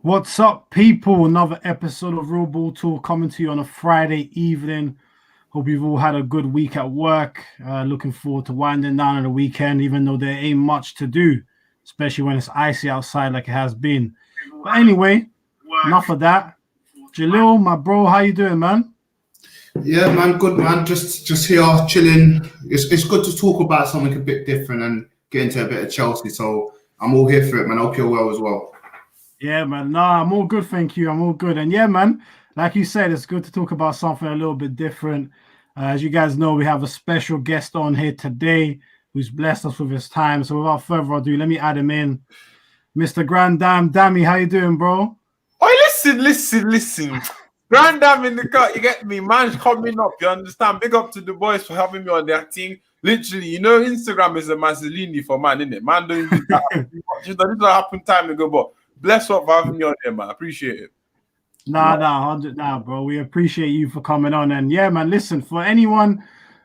What's up, people? Another episode of Real Ball Talk coming to you on a Friday evening. Hope you've all had a good week at work. Looking forward to winding down on the weekend, even though there ain't much to do, especially when it's icy outside like it has been. But anyway, enough of that. Jalil, my bro, how you doing, man? Yeah, man, good, man. Just here chilling. It's good to talk about something a bit different and get into a bit of Chelsea. So I'm all here for it, man. I hope you're well as well. Yeah, man. Nah, I'm all good, thank you. I'm all good. And yeah, man, like you said, it's good to talk about something a little bit different. As you guys know, we have a special guest on here today who's blessed us with his time. So without further ado, let me add him in. Mr. GrandDam. Dami, how you doing, bro? Oh, listen. GrandDam in the cut, you get me? Man's coming up, you understand? Big up to the boys for having me on their team. Literally, you know, Instagram is a Mazzolini for man, innit? Man, don't use that. This happened time ago, but bless up for having me on there, man. I appreciate it. Nah, bro. We appreciate you for coming on. And yeah, man, listen, for anyone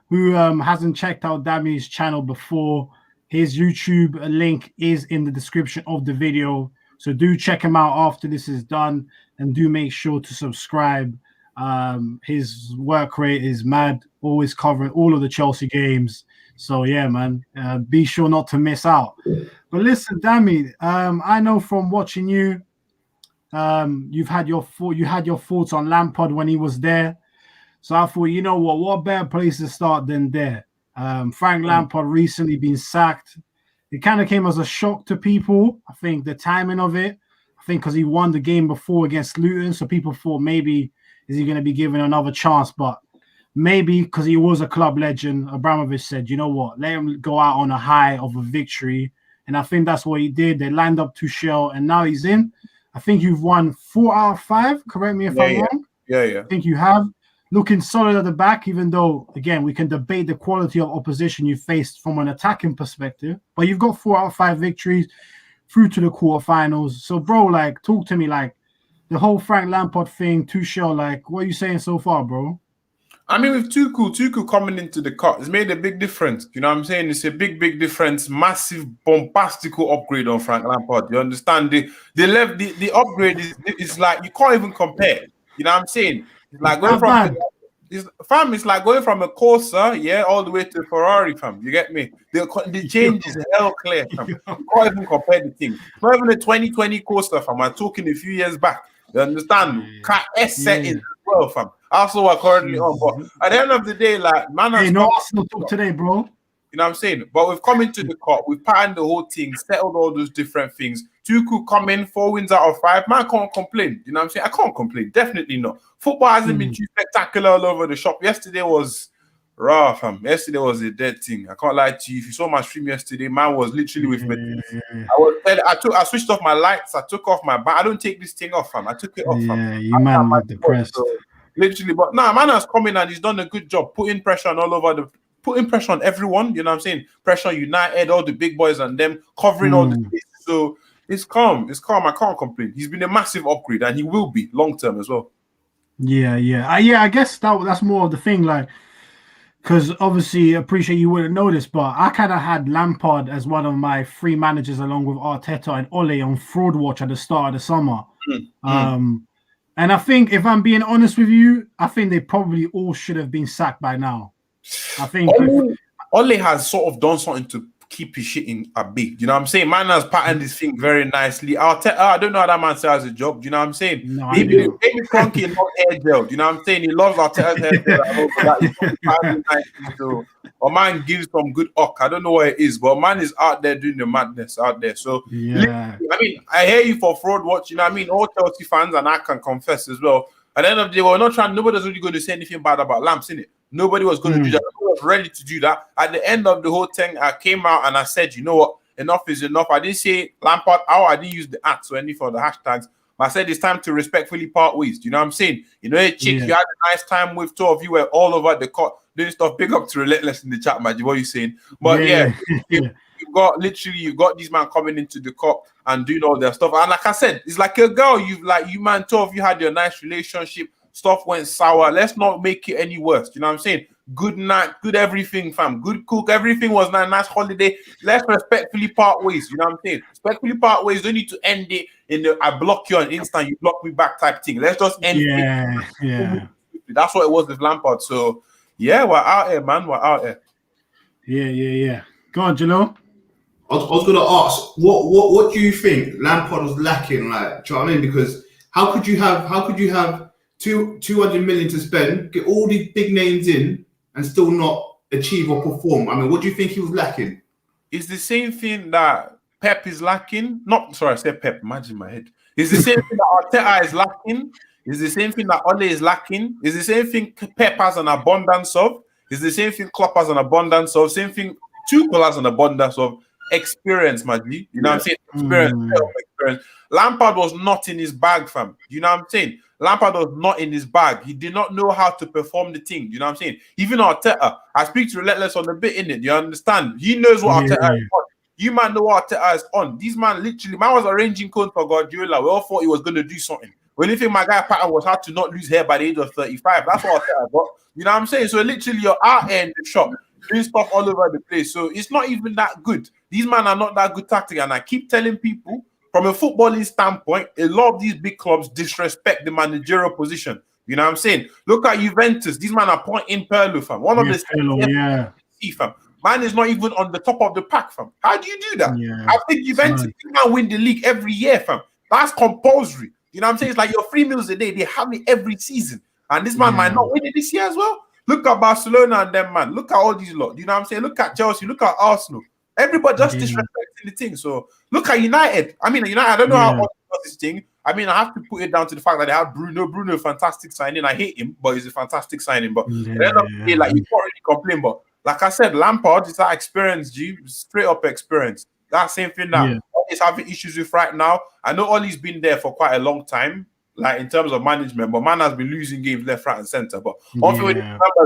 who hasn't checked out Dami's channel before, his YouTube link is in the description of the video. So do check him out after this is done and do make sure to subscribe. His work rate is mad, always covering all of the Chelsea games. So yeah, man, be sure not to miss out. But listen, Dami, I know from watching you, you had your thoughts on Lampard when he was there. So I thought, you know what better place to start than there? Frank Lampard recently been sacked. It kind of came as a shock to people. I think the timing of it. I think because he won the game before against Luton, so people thought maybe is he going to be given another chance, but maybe because he was a club legend, Abramovich said, you know what, let him go out on a high of a victory. And I think that's what he did. They lined up Tuchel, and now he's in. I think you've won 4 out of 5. Correct me if I'm wrong. Yeah. I think you have. Looking solid at the back, even though, again, we can debate the quality of opposition you faced from an attacking perspective. But you've got 4 out of 5 victories through to the quarterfinals. So, bro, like, talk to me, like, the whole Frank Lampard thing, Tuchel, like, what are you saying so far, bro? I mean, with Tuchel coming into the cut, it's made a big difference. You know what I'm saying? It's a big difference. Massive, bombastical upgrade on Frank Lampard. You understand? The upgrade is like, you can't even compare. You know what I'm saying? It's like going it's like going from a Corsa, yeah, all the way to Ferrari, fam. You get me? The change is hell clear, fam. You can't even compare the thing. Not even a 2020 Corsa, fam. I'm talking a few years back. You understand? Car S settings as well, fam. Also, we're currently on, but at the end of the day, like, man, Arsenal talk today, bro. You know what I'm saying? But we've come into the cup, we've patterned the whole thing, settled all those different things. Tuchel come in, 4 wins out of 5. Man, I can't complain. You know what I'm saying? I can't complain. Definitely not. Football hasn't been too spectacular all over the shop. Yesterday was raw, fam. Yesterday was a dead thing. I can't lie to you. If you saw my stream yesterday, man was literally with me. I switched off my lights. I took off my back. I don't take this thing off, fam. I took it off, fam. Yeah, you man look depressed. So, literally, but nah, man has come in and he's done a good job putting pressure on everyone, you know what I'm saying? Pressure on United, all the big boys and them, covering all the spaces. So it's calm. I can't complain. He's been a massive upgrade and he will be long term as well. Yeah. I guess that's more of the thing, like, because obviously I appreciate you wouldn't know this, but I kind of had Lampard as one of my 3 managers along with Arteta and Ole on Fraud Watch at the start of the summer. And I think, if I'm being honest with you, I think they probably all should have been sacked by now. I think Ole has sort of done something to keep his shit in a big. You know what I'm saying? Man has patterned this thing very nicely. I don't know how that man still has a job. You know what I'm saying? No, maybe Cronky and not hair gel. You know what I'm saying? He loves Arteta's hair gel. So, a man gives some good hock. I don't know what it is, but a man is out there doing the madness out there. So, yeah. I mean, I hear you for Fraud Watch. You know what I mean? All Chelsea fans, and I can confess as well. At the end of the day, we're not trying. Nobody's really going to say anything bad about Lamps, innit? Nobody was going to do that. Nobody was ready to do that. At the end of the whole thing, I came out and I said, you know what? Enough is enough. I didn't say Lampard out. I didn't use the @ or any for the hashtags. But I said it's time to respectfully part ways. Do you know what I'm saying? You know, chick, you had a nice time with 2 of you were all over the court doing stuff. Big up to Relentless in the chat, Magic. What are you saying? But you've got these man coming into the cup and doing all their stuff. And like I said, it's like a girl. You man, 2 of you had your nice relationship. stuff went sour. Let's not make it any worse. You know what I'm saying? Good night, good everything, fam. Good cook, everything was a nice holiday. Let's respectfully part ways. You know what I'm saying? Respectfully part ways. Don't need to end it in the I block you on Insta, you block me back type thing. Let's just end it. Yeah. That's what it was with Lampard. So yeah, we're out here, man. We're out here. Yeah. Go on, Jalo. I was going to ask, what do you think Lampard was lacking? Like, do you know what I mean? Because how could you have 200 million to spend, get all these big names in, and still not achieve or perform? I mean, what do you think he was lacking? It's the same thing that Pep is lacking. I said Pep. Imagine my head. It's the same thing that Arteta is lacking. It's the same thing that Ole is lacking. It's the same thing Pep has an abundance of. It's the same thing Klopp has an abundance of. Same thing Tuchel has an abundance of. Experience, my G. You know what I'm saying? Experience. Lampard was not in his bag, fam. You know what I'm saying? Lampard was not in his bag. He did not know how to perform the thing. You know what I'm saying? Even Arteta, I speak to Relentless on the bit in it. You understand? He knows what Arteta is on. You man know what Arteta is on. These man literally, man was arranging code for Guardiola. We all thought he was going to do something. The only thing my guy pattern was how to not lose hair by the age of 35. That's what Arteta got. You know what I'm saying? So literally, you're out here in the shop doing stuff all over the place. So it's not even that good. These men are not that good tactic. And I keep telling people, from a footballing standpoint, a lot of these big clubs disrespect the managerial position. You know what I'm saying? Look at Juventus. These men are pointing Pirlo, fam. One of the fam. Man is not even on the top of the pack, fam. How do you do that? Yeah. I think Juventus can win the league every year, fam. That's compulsory. You know what I'm saying? It's like your 3 meals a day. They have it every season. And this man might not win it this year as well. Look at Barcelona and them, man. Look at all these lot. You know what I'm saying? Look at Chelsea. Look at Arsenal. Everybody just disrespecting the thing. So look at United. I mean, United, I don't know how does this thing. I mean, I have to put it down to the fact that they have Bruno. Bruno, fantastic signing. I hate him, but he's a fantastic signing. But at the end of the day, like, you can't really complain. But like I said, Lampard is that experience, G. Straight up experience. That same thing that Ollie's having issues with right now. I know Ollie's been there for quite a long time, like in terms of management, but man has been losing games left, right, and center. But also with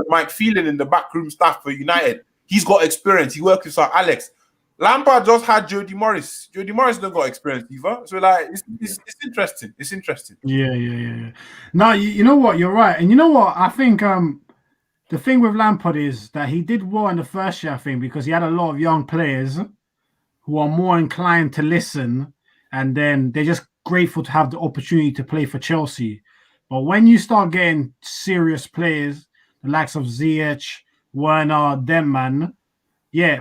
Mike Phelan in the backroom staff for United, he's got experience. He worked with Sir Alex. Lampard just had Jody Morris. Jody Morris don't got experience either. So like, it's interesting. It's interesting. Yeah. No, you know what? You're right. And you know what? I think the thing with Lampard is that he did well in the first year, I think, because he had a lot of young players who are more inclined to listen, and then they're just grateful to have the opportunity to play for Chelsea. But when you start getting serious players, the likes of Ziyech, Werner, them, man,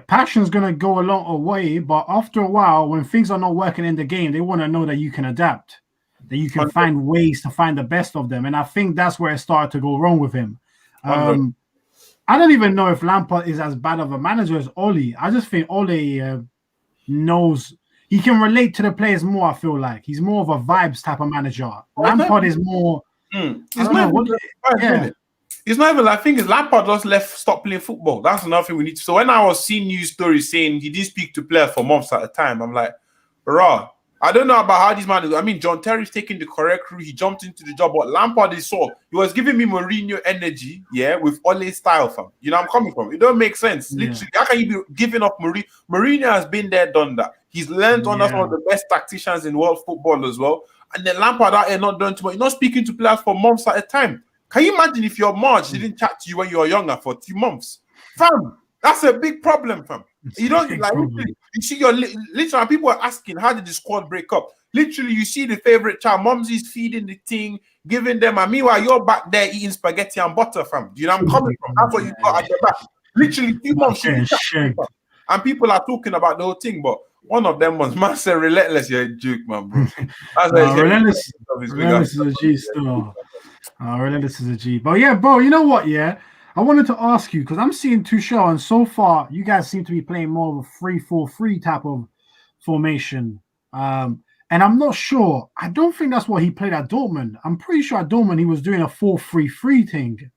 passion's going to go a long way, but after a while, when things are not working in the game, they want to know that you can adapt, that you can find ways to find the best of them. And I think that's where it started to go wrong with him. I don't even know if Lampard is as bad of a manager as Ole. I just think Ole knows he can relate to the players more. I feel like he's more of a vibes type of manager. Lampard is more. It's not even. I think it's Lampard just stopped playing football. That's another thing we need to. So when I was seeing news stories saying he didn't speak to players for months at a time, I'm like, raw. I don't know about how this man is. I mean, John Terry's taking the correct route. He jumped into the job, but Lampard is so. He was giving me Mourinho energy, with Ole style, fam. You know, I'm coming from. It don't make sense. Literally, how can you be giving up Mourinho? Mourinho has been there, done that. He's learned under some of the best tacticians in world football as well. And then Lampard out here not done too much. You're not speaking to players for months at a time. Can you imagine if your Marge didn't chat to you when you were younger for 2 months? Fam, that's a big problem, fam. You don't like literally, you see your literally people are asking how did the squad break up? Literally, you see the favorite child, Mumsy's feeding the thing, giving them, and meanwhile you're back there eating spaghetti and butter, fam. Do you know I'm coming from? That's what you got at your back. Literally 2 months, and people are talking about the whole thing, but one of them was man said relentless, you're a joke, man, bro. Relentless is a G still. Relentless is a G. But yeah, bro, you know what? Yeah, I wanted to ask you because I'm seeing Tuchel, and so far you guys seem to be playing more of a 3-4-3 type of formation. And I'm not sure. I don't think that's what he played at Dortmund. I'm pretty sure at Dortmund he was doing a 4-3-3 thing.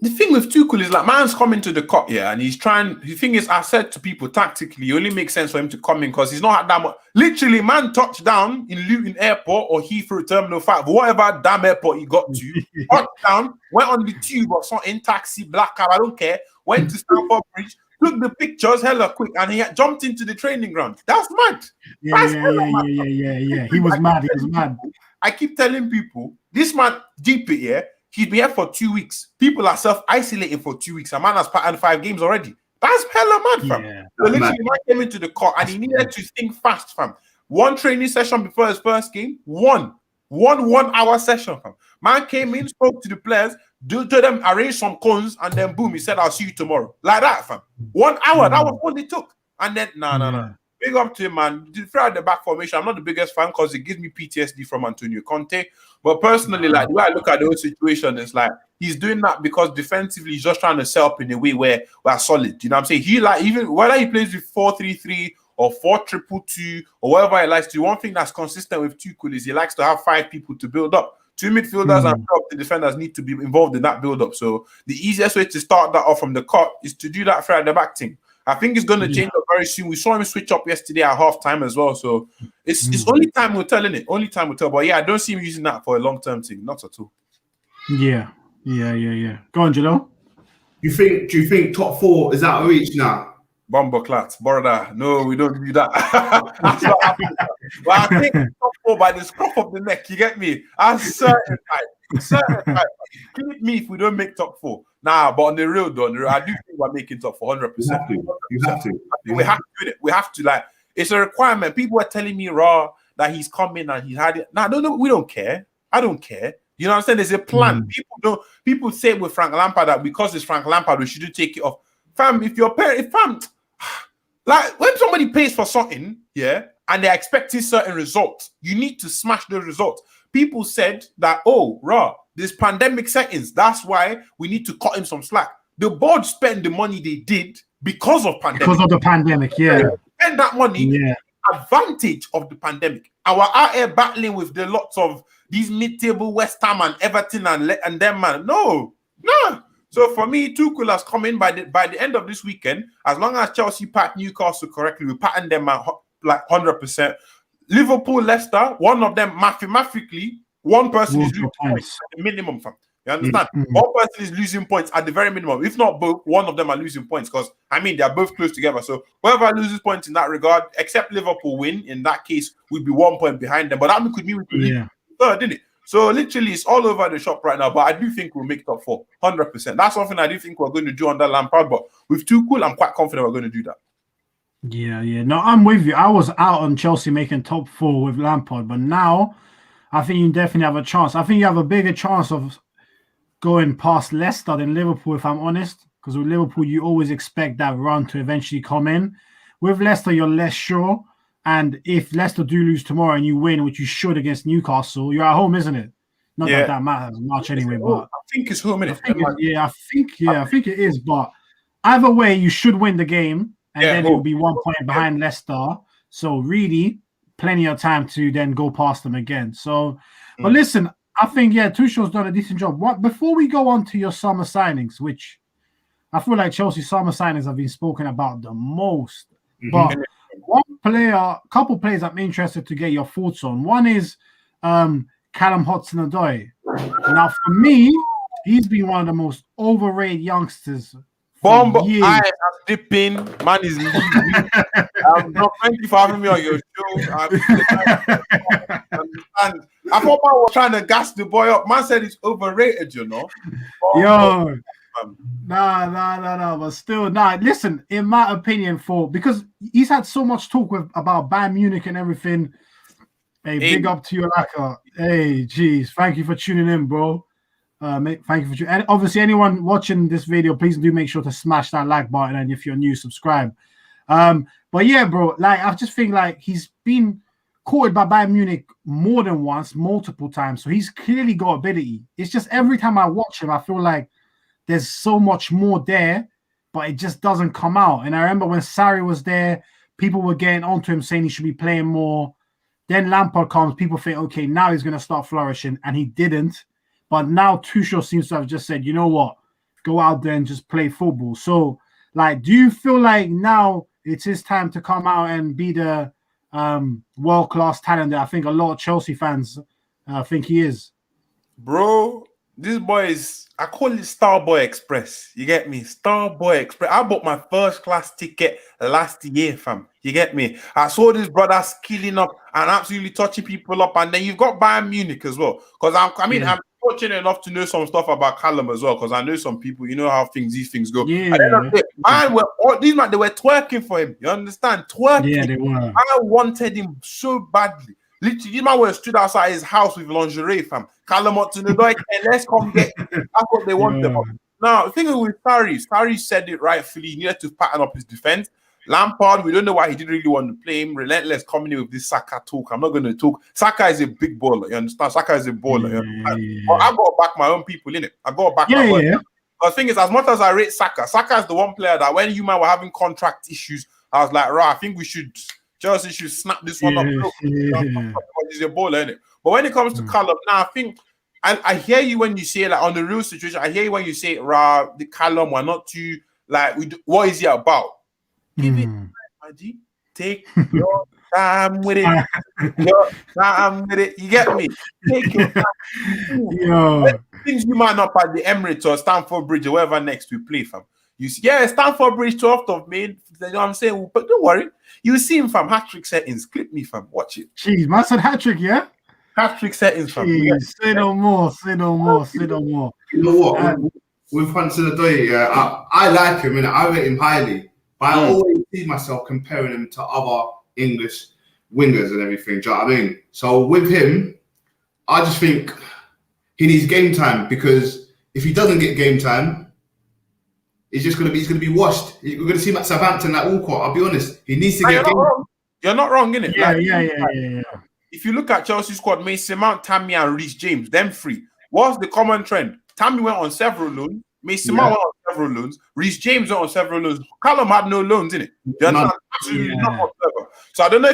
The thing with Tuchel is like man's coming to the cup, and he's trying. The thing is, I said to people tactically, it only makes sense for him to come in because he's not had that much. Literally, man touched down in Luton Airport or Heathrow Terminal 5, whatever damn airport he got to. Touched down, went on the tube or something, taxi, black cab, I don't care. Went to Stamford Bridge, took the pictures hella quick, and he had jumped into the training ground. That's mad. Yeah. He was mad. He was mad. I keep telling people, this man, deep it, yeah, he's been here for 2 weeks. People are self-isolating for 2 weeks. A man has patterned 5 games already. That's hella mad, fam. Yeah, so literally, man came into the court and he needed to think fast, fam. 1 training session before his first game, one 1 hour session, fam. Man came in, spoke to the players, to them, arrange some cones, and then boom, he said, "I'll see you tomorrow." Like that, fam. 1 hour, that was all it took. And then, no. Big up to him, man. Throughout the back formation, I'm not the biggest fan because it gives me PTSD from Antonio Conte. But personally, like, the way I look at the whole situation, it's like he's doing that because defensively he's just trying to set up in a way where we're solid. You know what I'm saying? He, like, even whether he plays with 4-3-3 or 4-2-2 or whatever he likes to, one thing that's consistent with Tuchel is he likes to have 5 people to build up. 2 midfielders and the defenders need to be involved in that build-up. So the easiest way to start that off from the cut is to do that throughout the back team. I think it's going to change up very soon. We saw him switch up yesterday at half-time as well. So it's only time will tell, innit? Only time will tell. But yeah, I don't see him using that for a long-term thing. Not at all. Yeah. Go on, Jalo. Do you think top 4 is out of reach now? Bomber clat, brother. No, we don't do that. That's what happens. But I think top 4 by the scruff of the neck. You get me? I'm certain type. Clip me if we don't make top 4. Nah, but on the real, though, I do think we're making top 4 100%. You have to. We have to do it. We have to, like, it's a requirement. People are telling me raw that he's coming and he's had it. Nah, no, we don't care. I don't care. You know what I'm saying? There's a plan. People say with Frank Lampard that because it's Frank Lampard, we shouldn't take it off. Fam, like when somebody pays for something, yeah, and they're expecting certain results, you need to smash those results. People said that, this pandemic settings, that's why we need to cut him some slack. The board spent the money they did because of pandemic. Because of the pandemic, yeah. Spend that money advantage of the pandemic. Our out here battling with the lots of these mid-table West Ham and Everton and them, man. No. So for me, Tuchel has come in by the end of this weekend. As long as Chelsea pattern Newcastle correctly, we pattern them at like 100%. Liverpool, Leicester, one of them mathematically, one person is losing points at the minimum. Fam. You understand? One person is losing points at the very minimum. If not both, one of them are losing points because, I mean, they're both close together. So whoever loses points in that regard, except Liverpool win, in that case, would be 1 point behind them. But that could mean we could leave third, didn't it? So literally, it's all over the shop right now. But I do think we'll make top 4, 100%. That's something I do think we're going to do under Lampard. But with Tuchel, I'm quite confident we're going to do that. Yeah. No, I'm with you. I was out on Chelsea making top 4 with Lampard, but now I think you definitely have a chance. I think you have a bigger chance of going past Leicester than Liverpool, if I'm honest. Because with Liverpool, you always expect that run to eventually come in. With Leicester, you're less sure. And if Leicester do lose tomorrow and you win, which you should against Newcastle, you're at home, isn't it? Not that matters much anyway. But I think it's home, innit? I think it is. But either way, you should win the game, and then you'll be 1 point behind Leicester. So really, plenty of time to then go past them again. So, but listen, I think Tuchel's done a decent job. Before we go on to your summer signings, which I feel like Chelsea summer signings have been spoken about the most, but couple players I'm interested to get your thoughts on. One is Callum Hudson-Odoi. Now, for me, he's been one of the most overrated youngsters. I am dipping. Man is leaving. Thank you for having me on your show. I thought man was trying to gas the boy up. Man said he's overrated, you know. Nah, but still, listen, in my opinion, because he's had so much talk about Bayern Munich and everything. Hey, big up to you, Laka. Hey, geez, thank you for tuning in, bro. Thank you for tuning. And obviously, anyone watching this video, please do make sure to smash that like button, and if you're new, subscribe. But yeah, bro, like I just think like he's been courted by Bayern Munich more than once, multiple times. So he's clearly got ability. It's just every time I watch him, I feel like there's so much more there, but it just doesn't come out. And I remember when Sarri was there, people were getting onto him saying he should be playing more. Then Lampard comes, people think, okay, now he's going to start flourishing, and he didn't. But now Tuchel seems to have just said, you know what, go out there and just play football. So, like, do you feel like now it's his time to come out and be the world-class talent that I think a lot of Chelsea fans think he is? Bro, This boy is, I call it Starboy Express. You get me? Starboy Express. I bought my first class ticket last year, fam. You get me? I saw this brother skilling up and absolutely touching people up. And then you've got Bayern Munich as well. Because I'm fortunate enough to know some stuff about Callum as well. Because I know some people, you know how these things go. Yeah. These man, they were twerking for him. You understand? Twerking. Yeah, they were. I wanted him so badly. Literally, this man was stood outside his house with lingerie, fam. Callum up to the door, let's come get. That's what they wanted. Yeah. Now, the thing is with Sarri said it rightfully. He needed to pattern up his defense. Lampard, we don't know why he didn't really want to play him. Relentless coming in with this Saka talk. I'm not going to talk. Saka is a big baller. You understand? Saka is a baller. You understand? But I got to back my own people in it. I got to back my own. Yeah. The thing is, as much as I rate Saka, Saka is the one player that when you man were having contract issues, I was like, I think Chelsea should snap this one up. He's a baller, innit? But when it comes to Callum, now I think I hear you when you say like on the real situation. I hear you when you say, the Callum, we're not too like what is he about? Give it time, G. Take your time with it. Your time with it. You get me? Take your time. Things you might not at the Emirates or Stamford Bridge or wherever next we play, fam. You see, Stamford Bridge 12th of May. You know what I'm saying? But don't worry. You see him, fam. Hat-trick settings. Clip me, fam. Watch it. Jeez, man said hat-trick, yeah? Hat-trick settings, fam. Jeez, say no more. You know what? With Hudson Odoi, I like him, and I rate him highly. But I always see myself comparing him to other English wingers and everything. Do you know what I mean? So with him, I just think he needs game time, because if he doesn't get game time, he's going to be washed. We're going to see him at Southampton like Walcott. I'll be honest. He needs to get game time. You're not wrong, innit? Yeah. If you look at Chelsea squad, Mason Mount, Tammy, and Reece James, them three. What's the common trend? Tammy went on several loans. Mason Mount went on several loans. Reece James went on several loans. Callum had no loans, innit? You understand? Absolutely not whatsoever. So I don't know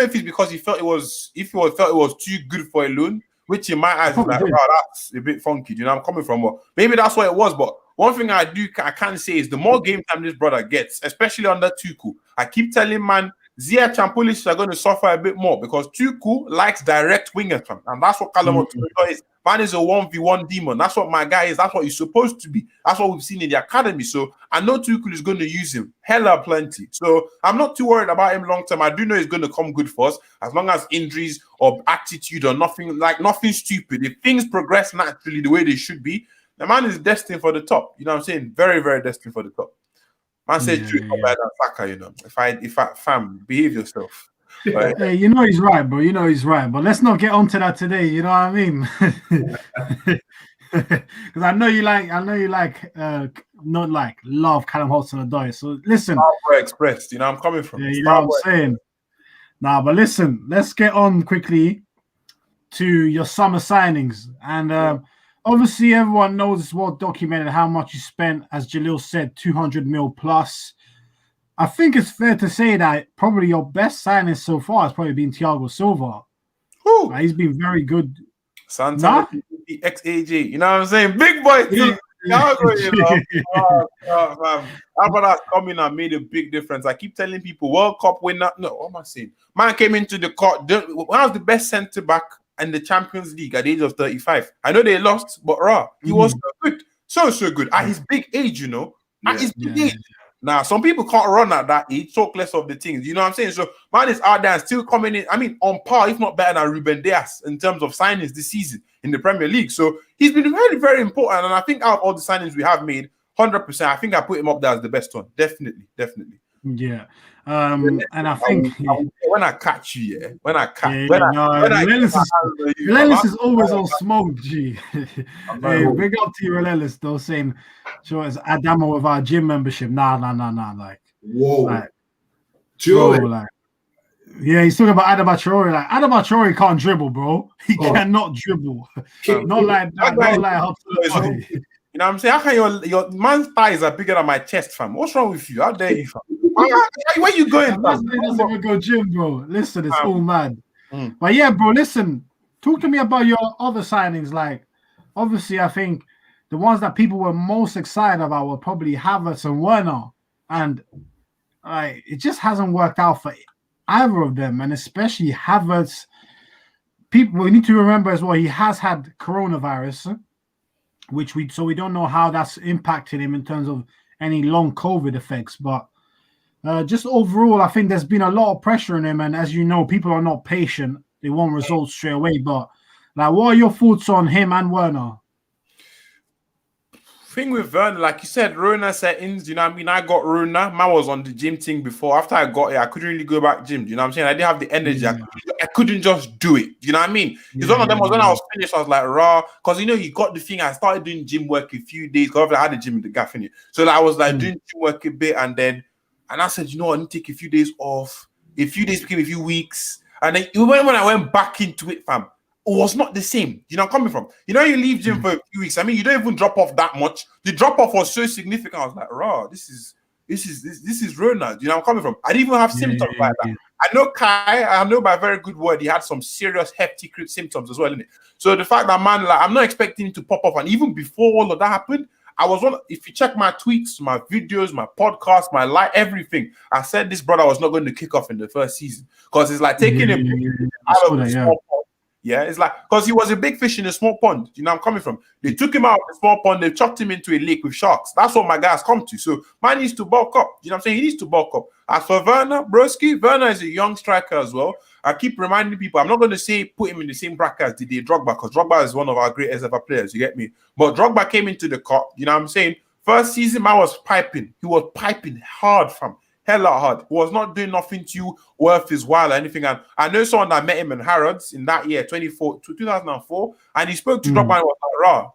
if it's because he felt it was too good for a loan, which in my eyes is like, that's a bit funky. You know, I'm coming from. Maybe that's what it was, but one thing I can say is the more game time this brother gets, especially under Tuchel, I keep telling man, Ziyech and Pulisic are going to suffer a bit more because Tuchel likes direct wingers, and that's what Callum is. Man is a 1v1 demon. That's what my guy is. That's what he's supposed to be. That's what we've seen in the academy. So I know Tuchel is going to use him hella plenty. So I'm not too worried about him long term. I do know he's going to come good for us as long as injuries or attitude or nothing stupid. If things progress naturally the way they should be, the man is destined for the top. You know what I'm saying? Very, very destined for the top. Man said truth about that Saka, you know. If I fam, behave yourself. Right? Hey, you know he's right, bro. You know he's right. But let's not get onto that today. You know what I mean? Because I know you love Callum Hudson-Odoi. So listen, Express. You know I'm coming from. Yeah, you know what I'm saying. Nah, but listen, let's get on quickly to your summer signings. And obviously, everyone knows it's well documented how much you spent, as Jalil said, 200 mil plus. I think it's fair to say that probably your best signing so far has probably been Thiago Silva. He's been very good. Santa, the ex-AJ, you know what I'm saying? Big boy team. Thiago, you know. Man. How about that coming and made a big difference? I keep telling people, World Cup winner. No, what am I saying? Man came into the court. One of the best centre-back in the Champions League at the age of 35. I know they lost, but he was so good. So good. At his big age, you know. At his big age. Now, some people can't run at that age, talk less of the things. You know what I'm saying? So, man is out there and still coming in. I mean, on par, if not better than Ruben Dias in terms of signings this season in the Premier League. So, he's been very, very important. And I think out of all the signings we have made, 100%, I think I put him up there as the best one. Definitely. Yeah. And I think when I catch you, Relentless is always on smoke, G. Hey, big up to you, Relentless, though, saying, sure, it's Adamo with our gym membership. Nah. Like, whoa. Like, yeah, he's talking about Adama Traore. Like, Adama Traore can't dribble, bro. He cannot dribble. Not like that. Not like Hudson. You know what I'm saying? How can your man's thighs are bigger than my chest, fam? What's wrong with you? How dare you, fam? Where you going? He doesn't even go gym, bro. Listen, it's all mad. But yeah, bro, listen. Talk to me about your other signings. Like, obviously, I think the ones that people were most excited about were probably Havertz and Werner. And it just hasn't worked out for either of them. And especially Havertz. We need to remember as well, he has had coronavirus. so we don't know how that's impacted him in terms of any long COVID effects. But just overall, I think there's been a lot of pressure on him, and as you know, people are not patient; they want results straight away. But like, what are your thoughts on him and Werner? Thing with Werner, like you said, Rona settings, you know what I mean? I got Rona. Man was on the gym thing before. After I got it, I couldn't really go back gym. You know what I'm saying? I didn't have the energy. Yeah. I couldn't just do it. You know what I mean? It's one of them was when I was finished, I was like, raw. Because, you know, you got the thing. I started doing gym work a few days. Because I had a gym in the gaff in it. So like, I was like doing gym work a bit. And I said, you know what? I need to take a few days off. A few days became a few weeks. And then when I went back into it, fam, it was not the same. You know where I'm coming from? You know, you leave gym for a few weeks. I mean, you don't even drop off that much. The drop off was so significant. I was like, raw, this is Rona. You know where I'm coming from? I didn't even have symptoms like that. I know Kai, I know by very good word, he had some serious hefty symptoms as well, innit? So the fact that, man, like, I'm not expecting him to pop off. And even before all of that happened, I was if you check my tweets, my videos, my podcast, my live, everything, I said this brother was not going to kick off in the first season. Because it's like taking him out of the small pond. Yeah, it's like, because he was a big fish in a small pond. You know where I'm coming from? They took him out of the small pond, they chucked him into a lake with sharks. That's what my guys come to. So, man needs to bulk up. You know what I'm saying? He needs to bulk up. As for Werner, broski, Werner is a young striker as well. I keep reminding people, I'm not going to say put him in the same bracket as Didier Drogba, because Drogba is one of our greatest ever players, you get me? But Drogba came into the cup, you know what I'm saying? First season, man was piping. He was piping hard, fam. Hella hard. He was not doing nothing to you worth his while or anything. And I know someone that met him in Harrods in that year, 2004, and he spoke to Drogba and was like, raw.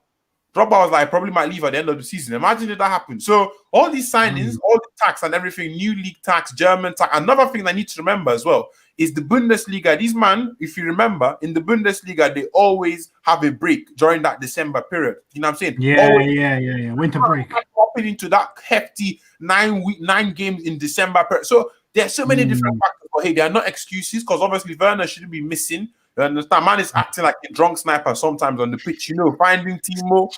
Drogba was like, probably might leave at the end of the season. Imagine if that happened. So all these signings, all the tax and everything, new league tax, German tax. Another thing I need to remember as well is the Bundesliga. These man, if you remember, in the Bundesliga, they always have a break during that December period. You know what I'm saying? Yeah. Winter break. Hopping into that hefty 9 games in December period. So there are so many different factors. But hey, they are not excuses, because obviously Werner shouldn't be missing. You understand? Man is acting like a drunk sniper sometimes on the pitch, you know, finding Timo,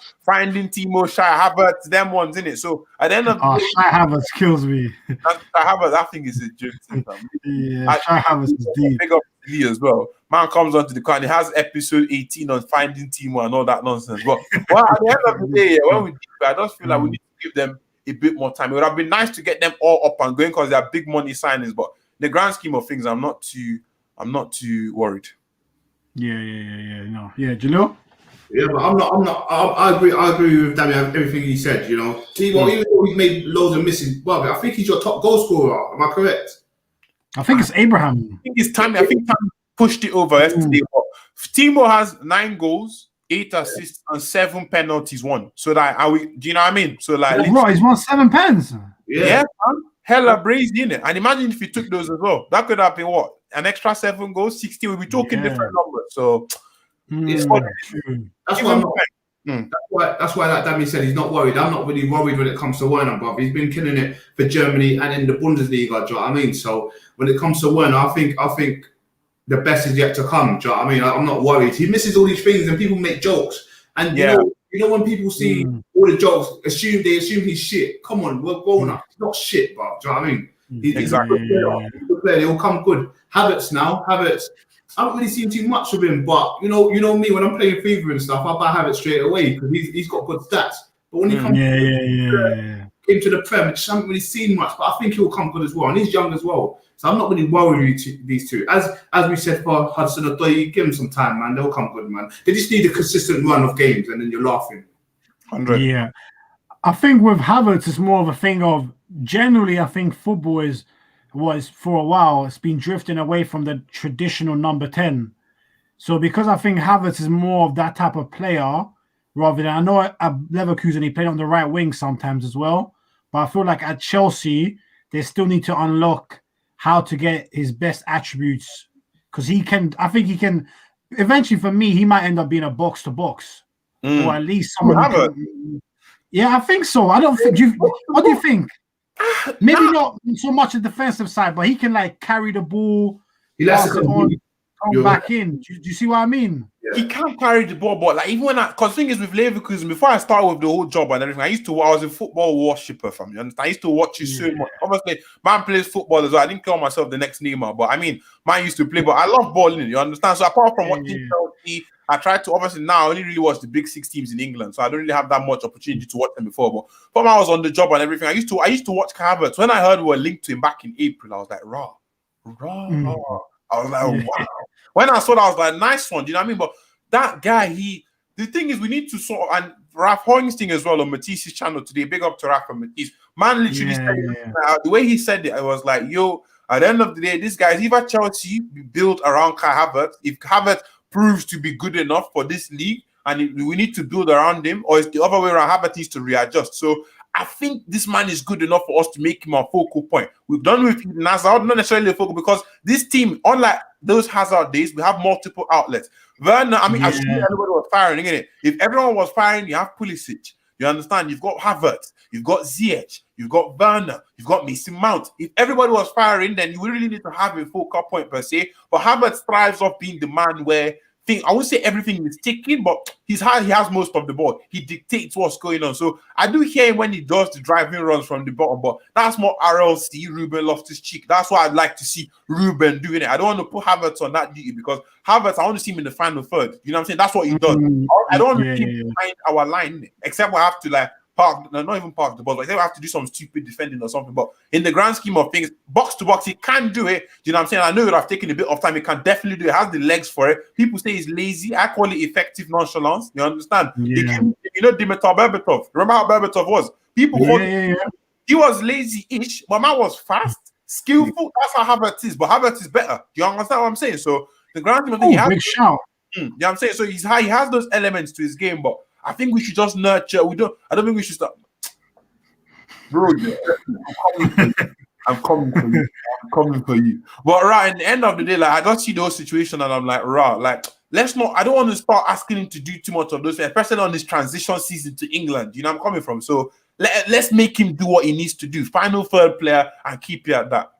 Shai Havertz, them ones, in it. So at the end of the day, Shai Havertz kills me. Shai Havertz, I think is a joke. Shai Havertz is deep. Big up to Lee as well. Man comes onto the car and he has episode 18 on finding Timo and all that nonsense. But well, at the end of the day, when we do it, I just feel like we need to give them a bit more time. It would have been nice to get them all up and going because they are big money signings. But in the grand scheme of things, I'm not too worried. No. Jalil? Yeah, but I agree with Dami, everything he said, you know. Timo, even though he's made loads of missing, well, I think he's your top goal scorer. Am I correct? I think it's Abraham. I think it's Tammy. I think Tammy pushed it over yesterday. Timo has 9 goals, 8 assists, and 7 penalties won. So that do you know what I mean? So like, bro, he's won 7 pens. Yeah, man. Hella brazy in it. And imagine if he took those as well. That could have been what? An extra 7 goals, 60. We'll be talking different numbers. So it's funny. That's why, like Dami said, he's not worried. I'm not really worried when it comes to Werner, bruv. He's been killing it for Germany and in the Bundesliga. Do you know what I mean? So when it comes to Werner, I think the best is yet to come. Do you know what I mean? I'm not worried. He misses all these things, and people make jokes. And you know when people see all the jokes, they assume he's shit. Come on, we're grown up. He's not shit, bruv. Do you know what I mean? He's a good player. He's a good player. They will come good. Havertz, I haven't really seen too much of him, but you know me, when I'm playing FIFA and stuff, I buy Havertz straight away because he's got good stats. But when he comes into the Prem, I just haven't really seen much, but I think he'll come good as well. And he's young as well. So I'm not really worried with these two. As we said for Hudson-Odoi, give him some time, man. They'll come good, man. They just need a consistent run of games, and then you're laughing. 100. Yeah. I think with Havertz, it's more of a thing of, generally, I think football was for a while, it's been drifting away from the traditional number 10. So because I think Havertz is more of that type of player, rather than, I know at Leverkusen he played on the right wing sometimes as well, but I feel like at Chelsea, they still need to unlock how to get his best attributes, because I think he can, eventually for me, he might end up being a box-to-box, or at least someone. Yeah, I think so. I don't think, what do you think? Maybe not so much the defensive side, but he can like carry the ball. He likes to come back in. Do you see what I mean? Yeah. He can't carry the ball, but like even when because the thing is with Leverkusen, before I started with the whole job and everything, I was a football worshipper, fam. You understand? I used to watch you so much. Obviously, man plays football as well. I didn't call myself the next Neymar, but I mean, man used to play, but I love balling. You understand? So apart from watching Chelsea I tried to, obviously now I only really watch the big 6 teams in England, so I don't really have that much opportunity to watch them before. But when I was on the job and everything, I used to watch Kai Havertz. When I heard we were linked to him back in April, I was like, raw. I was like, wow. When I saw that, I was like, nice one. Do you know what I mean? But that guy, the thing is, we need to sort of, and Raf Hoingsting as well on Matisse's channel today. Big up to Raf and Matisse. Man, literally said the way he said it, I was like, yo, at the end of the day, this guy's either Chelsea built around Kai Havertz. If Havertz proves to be good enough for this league, and we need to build around him, or it's the other way around, Havertz needs to readjust. So I think this man is good enough for us to make him a focal point. We've done with Hazard, not necessarily a focal, because this team, unlike those Hazard days, we have multiple outlets. Werner, I mean, I assume everybody was firing, innit? If everyone was firing, you have Pulisic. You understand? You've got Havertz, you've got Ziyech, you've got Werner, you've got Mason Mount. If everybody was firing, then you really need to have a focal point per se. But Havertz thrives off being the man where I won't say everything is ticking, but he has most of the ball. He dictates what's going on. So I do hear him when he does the driving runs from the bottom, but that's more RLC, Ruben Loftus-Cheek. That's what I'd like to see Ruben doing it. I don't want to put Havertz on that duty because Havertz, I want to see him in the final third. You know what I'm saying? That's what he does. I don't want to keep behind our line, except we have to not even park the ball, but they have to do some stupid defending or something. But in the grand scheme of things, box to box, he can do it. You know what I'm saying? I know it would have taken a bit of time. He can definitely do it. Has the legs for it. People say he's lazy. I call it effective nonchalance. You understand? Yeah. You know Dimitar Berbatov. Remember how Berbatov was? People called him, he was lazy-ish, but man was fast, skillful. That's how Havertz is. But Havertz is better. You understand what I'm saying? So the grand scheme of things, big shout. You know what I'm saying? So he has those elements to his game, but I think we should just nurture. I don't think we should stop. Bro, I'm coming for you. I'm coming for you. But right, at the end of the day, like I just see those situations and I'm like, like let's not. I don't want to start asking him to do too much of those, especially on this transition season to England. You know, I'm coming from. So let's make him do what he needs to do. Final third player and keep it at that.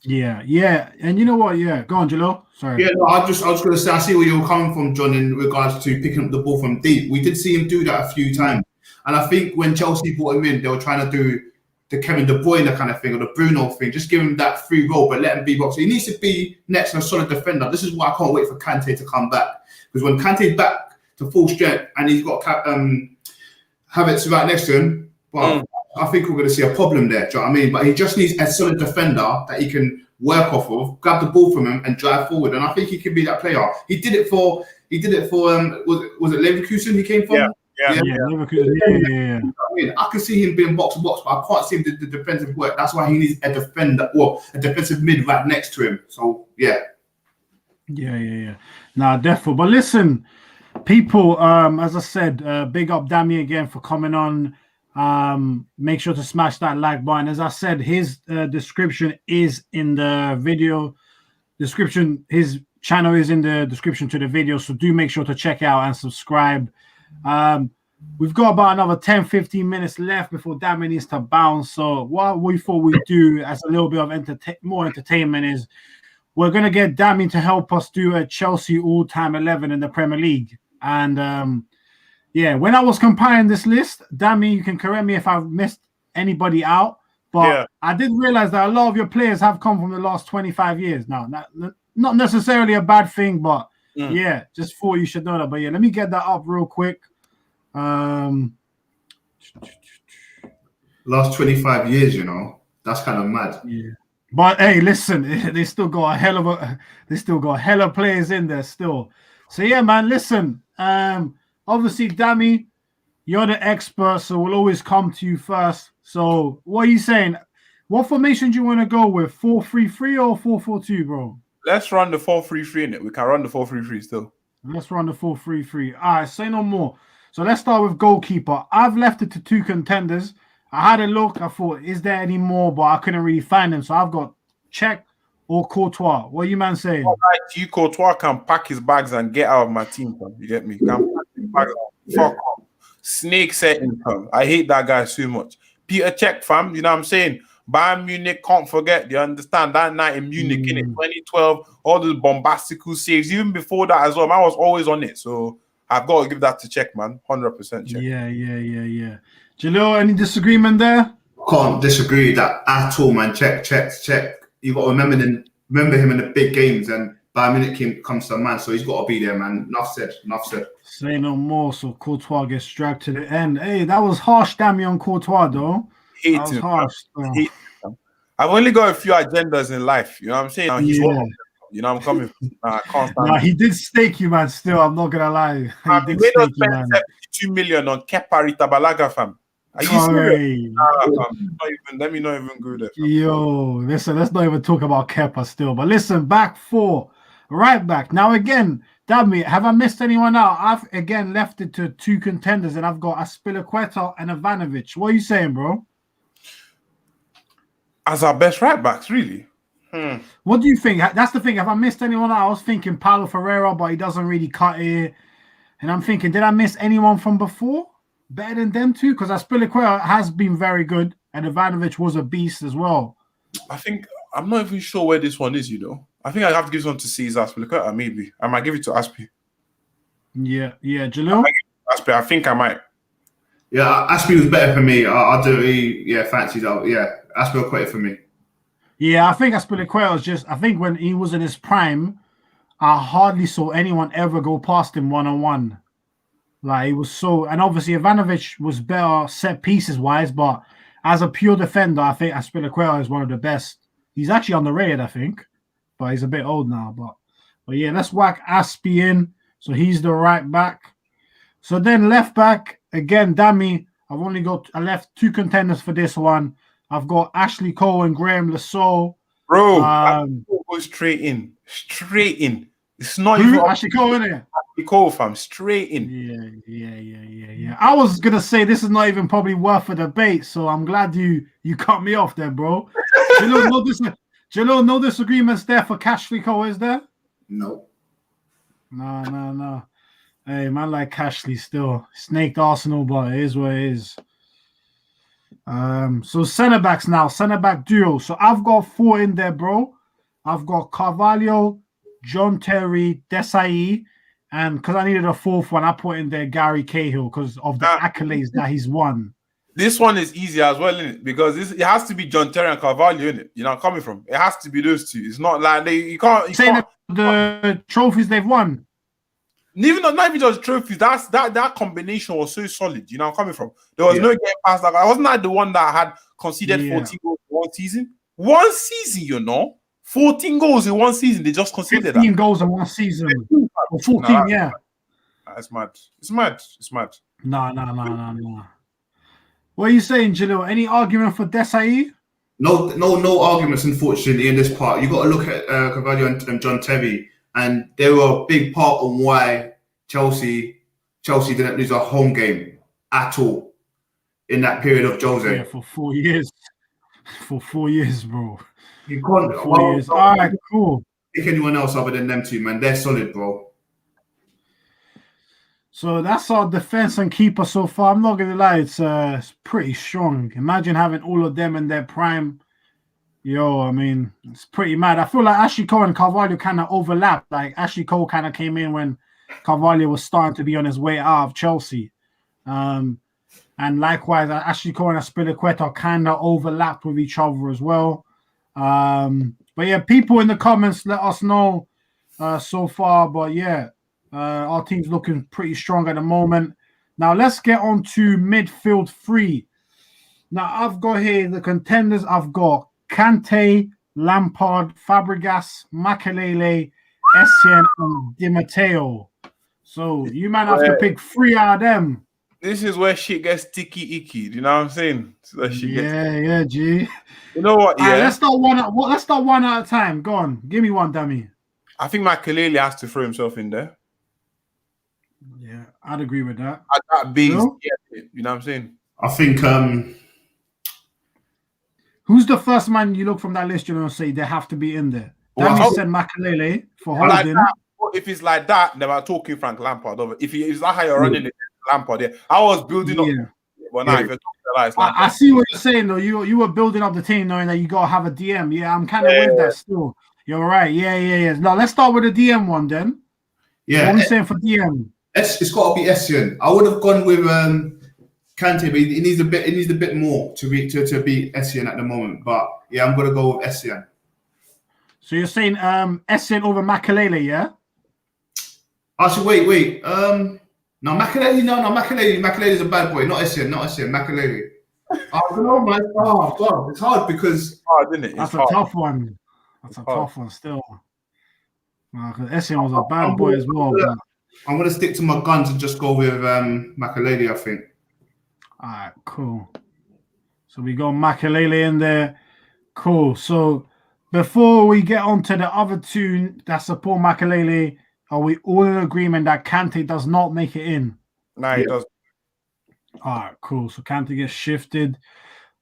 Yeah. And you know what? Yeah, go on, Jalo. Sorry. Yeah, no, I was going to say, I see where you're coming from, John, in regards to picking up the ball from deep. We did see him do that a few times. And I think when Chelsea brought him in, they were trying to do the Kevin De Bruyne kind of thing or the Bruno thing, just give him that free role, but let him be boxing. He needs to be next and a solid defender. This is why I can't wait for Kante to come back. Because when Kante's back to full strength and he's got Havertz right next to him, well, I think we're going to see a problem there. Do you know what I mean? But he just needs a solid defender that he can work off of, grab the ball from him and drive forward. And I think he can be that player. He did it for was it Leverkusen he came from? Yeah. I mean, I can see him being box to box, but I can't see him the defensive work. That's why he needs a defender, a defensive mid right next to him. So yeah. Nah, definitely. But listen, people, as I said, big up Dami again for coming on. Make sure to smash that like button. As I said, his description is in the video description. His channel is in the description to the video, so do make sure to check out and subscribe. We've got about another 10-15 minutes left before Dami needs to bounce. So what we thought we'd do as a little bit of more entertainment is we're going to get Dami to help us do a Chelsea all-time 11 in the Premier League. And when I was compiling this list, Dami, you can correct me if I've missed anybody out, but I did realize that a lot of your players have come from the last 25 years now. Not necessarily a bad thing, but just thought you should know that. But yeah, let me get that up real quick. Last 25 years, you know, that's kind of mad. Yeah. But hey, listen, they still got a hell of players in there still. So yeah, man, listen. Obviously, Dami, you're the expert, so we'll always come to you first. So what are you saying? What formation do you want to go with? 4-3-3 or 4-4-2, bro? Let's run the 4-3-3 in it. We can run the 4-3-3 still. Let's run the 4-3-3. All right, say no more. So let's start with goalkeeper. I've left it to 2 contenders. I had a look. I thought, is there any more? But I couldn't really find them. So I've got Cech or Courtois. What are you, man, saying? You, Courtois can pack his bags and get out of my team, fam. You get me? Can pack his bags. Fuck off. Snake setting, fam. I hate that guy so much. Peter Cech, fam. You know what I'm saying? Bayern Munich, can't forget. You understand that night in Munich, in 2012, all those bombastical saves. Even before that as well, man, I was always on it. So I've got to give that to Cech, man. 100% Cech. Yeah. Jalil, any disagreement there? Can't disagree with that at all, man. Cech. You got to remember him in the big games, and Dominic comes to mind, so he's got to be there, man. Enough said. Say no more. So Courtois gets dragged to the end. Hey, that was harsh, Dami, on Courtois, though. That was harsh. I've only got a few agendas in life. You know what I'm saying? He's one of them. You know I'm coming from. I can't stand he did stake you, man. Still, I'm not gonna lie. He made us spend 72 million on Kepa Arrizabalaga, fam. Are you serious? Let me not even go there. Fam. Yo, listen, let's not even talk about Kepa still. But listen, back four, right back. Now again, Dami, have I missed anyone out? I've again left it to two contenders, and I've got Azpilicueta and Ivanovic. What are you saying, bro? As our best right backs, really. What do you think? That's the thing. Have I missed anyone out? I was thinking Paulo Ferreira, but he doesn't really cut it. And I'm thinking, did I miss anyone from before? Better than them two? Because Azpilicueta has been very good, and Ivanovic was a beast as well. I think I'm not even sure where this one is, you know. I think I have to give this one to Cesar Azpilicueta, maybe. I might give it to Aspi. Yeah, Jalil? Aspi, I think I might. Yeah, Aspi was better for me. I do, fancies out. Yeah, Azpilicueta for me. Yeah, I think Azpilicueta was just, I think when he was in his prime, I hardly saw anyone ever go past him one-on-one. Like, he was so, and obviously Ivanovic was better set pieces wise, but as a pure defender, I think Azpilicueta is one of the best. He's actually underrated, I think, but he's a bit old now. But yeah, let's whack Aspi in. So he's the right back. So then left back, again, Dami, I left two contenders for this one. I've got Ashley Cole and Graham Lasso. Bro, go straight in. It's not even Ashley Cole, isn't it? Ashley Cole, fam, straight in. Yeah. I was gonna say this is not even probably worth a debate, so I'm glad you cut me off there, bro. Jalil, no disagreements there for Ashley Cole, is there? No. No. Hey, man, like Cashley still snaked Arsenal, but it is what it is. So centre backs now, centre back duo. So I've got four in there, bro. I've got Carvalho, John Terry, Desai, and because I needed a fourth one, I put in there Gary Cahill because of the accolades that he's won. This one is easy as well, isn't it? Because it has to be John Terry and Carvalho, isn't it? You know, coming from it has to be those two. It's not like you can't the trophies they've won. Not even just trophies. That combination was so solid. You know, I'm coming from. There was no getting past that. I wasn't like the one that had conceded 14 goals in one season. One season, you know, 14 goals in one season. They just conceded 15 goals in one season. 14, yeah. It's mad. It's mad. No. What are you saying, Jalil? Any argument for Desai? No arguments, unfortunately, in this part. You got to look at Carvalho and John Terry. And they were a big part on why Chelsea didn't lose a home game at all in that period of Jose. Yeah, for 4 years. For 4 years, bro. You can't. 4 years. All right, cool. Pick anyone else other than them two, man. They're solid, bro. So that's our defense and keeper so far. I'm not gonna lie, it's pretty strong. Imagine having all of them in their prime. Yo, I mean, it's pretty mad. I feel like Ashley Cole and Carvalho kind of overlapped. Like Ashley Cole kind of came in when Carvalho was starting to be on his way out of Chelsea. And likewise, Ashley Cole and Azpilicueta kind of overlapped with each other as well. But yeah, people in the comments let us know so far. But yeah, our team's looking pretty strong at the moment. Now let's get on to midfield three. Now I've got here the contenders. I've got Kante, Lampard, Fabregas, Makelele, Essien, and Di Matteo. So you might have to pick 3 out of them. This is where shit gets icky. You know what I'm saying? Yeah, G. You know what? Yeah. Let's start one at a time. Go on, give me one, Dami. I think Makelele has to throw himself in there. Yeah, I'd agree with that. That being, you know what I'm saying? I think. Who's the first man you look from that list? You're gonna say they have to be in there. Dami said Makelele for holding. If it's like that, then I'm talking Frank Lampard. If it's like how you're running it, Lampard. Yeah, I was building up. But now, if you're talking I see what you're saying though. You were building up the team knowing that you gotta have a DM. Yeah, I'm kind of with that still. You're right. Yeah. Now let's start with the DM one then. Yeah. What are we saying for DM? It's got to be Essien. I would have gone with Kante, but he needs a bit more to beat Essien at the moment. But yeah, I'm gonna go with Essien. So you're saying Essien over Makelele, yeah? Actually, wait. No, Makelele's a bad boy. Not Essien, Makelele. I don't know, man. Oh, God. It's hard because... hard, isn't it? That's a tough one. That's a tough one still. Because Essien was a bad boy as well. I'm going to stick to my guns and just go with Makelele, I think. All right, cool. So we got Makelele in there. Cool. So before we get on to the other two that support Makelele, are we all in agreement that Kante does not make it in? No, he does. All right, cool. So Kante gets shifted.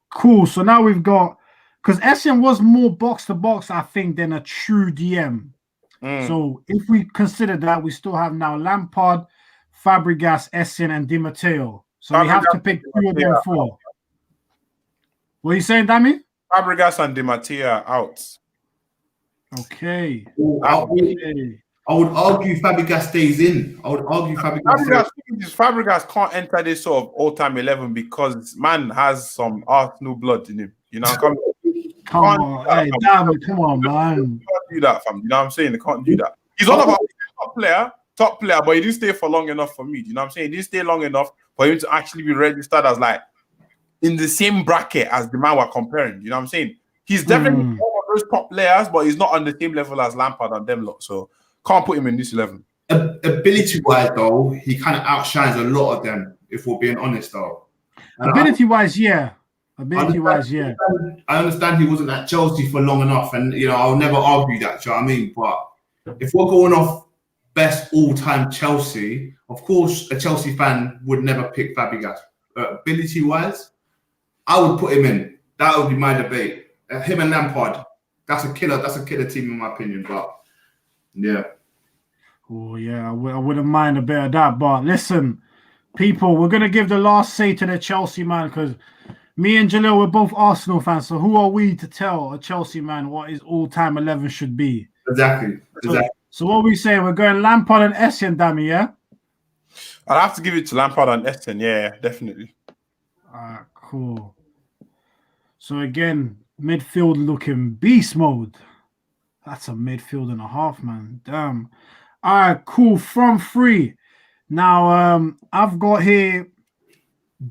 Cool. So now we've got, because Essien was more box to box, I think, than a true DM. So if we consider that, we still have now Lampard, Fabregas, Essien, and Di Matteo. So we have to pick 2 of them 4. What are you saying, Dami? Fabregas and Di Matteo out. Okay. I would argue Fabregas stays in. Fabregas can't enter this sort of all-time 11 because man has some Arsenal blood in him. You know, come on, hey, Dami, come on, man. He can't do that, fam. You know what I'm saying? They can't do that. He's all about top player, but he didn't stay for long enough for me. You know what I'm saying? He didn't stay long enough for him to actually be registered as like in the same bracket as the man we're comparing. You know what I'm saying? He's definitely one of those top players, but he's not on the same level as Lampard and them lot. So can't put him in this 11. Ability-wise, though, he kind of outshines a lot of them, if we're being honest, though. Ability-wise, yeah. Ability-wise, yeah. I understand he wasn't at Chelsea for long enough, and, you know, I'll never argue that, do you know what I mean? But if we're going off best all-time Chelsea, of course, a Chelsea fan would never pick Fabregas. Ability-wise, I would put him in. That would be my debate. Him and Lampard, that's a killer team in my opinion. But yeah. Oh yeah, I wouldn't mind a bit of that. But listen, people, we're gonna give the last say to the Chelsea man because me and Jalil, we're both Arsenal fans. So who are we to tell a Chelsea man what his all-time 11 should be? Exactly. So what are we saying? We're going Lampard and Essien, Dami, yeah? I'll have to give it to Lampard and Essien. Yeah, definitely. All right, cool. So again, midfield looking beast mode. That's a midfield and a half, man. Damn. All right, cool. From 3. Now, I've got here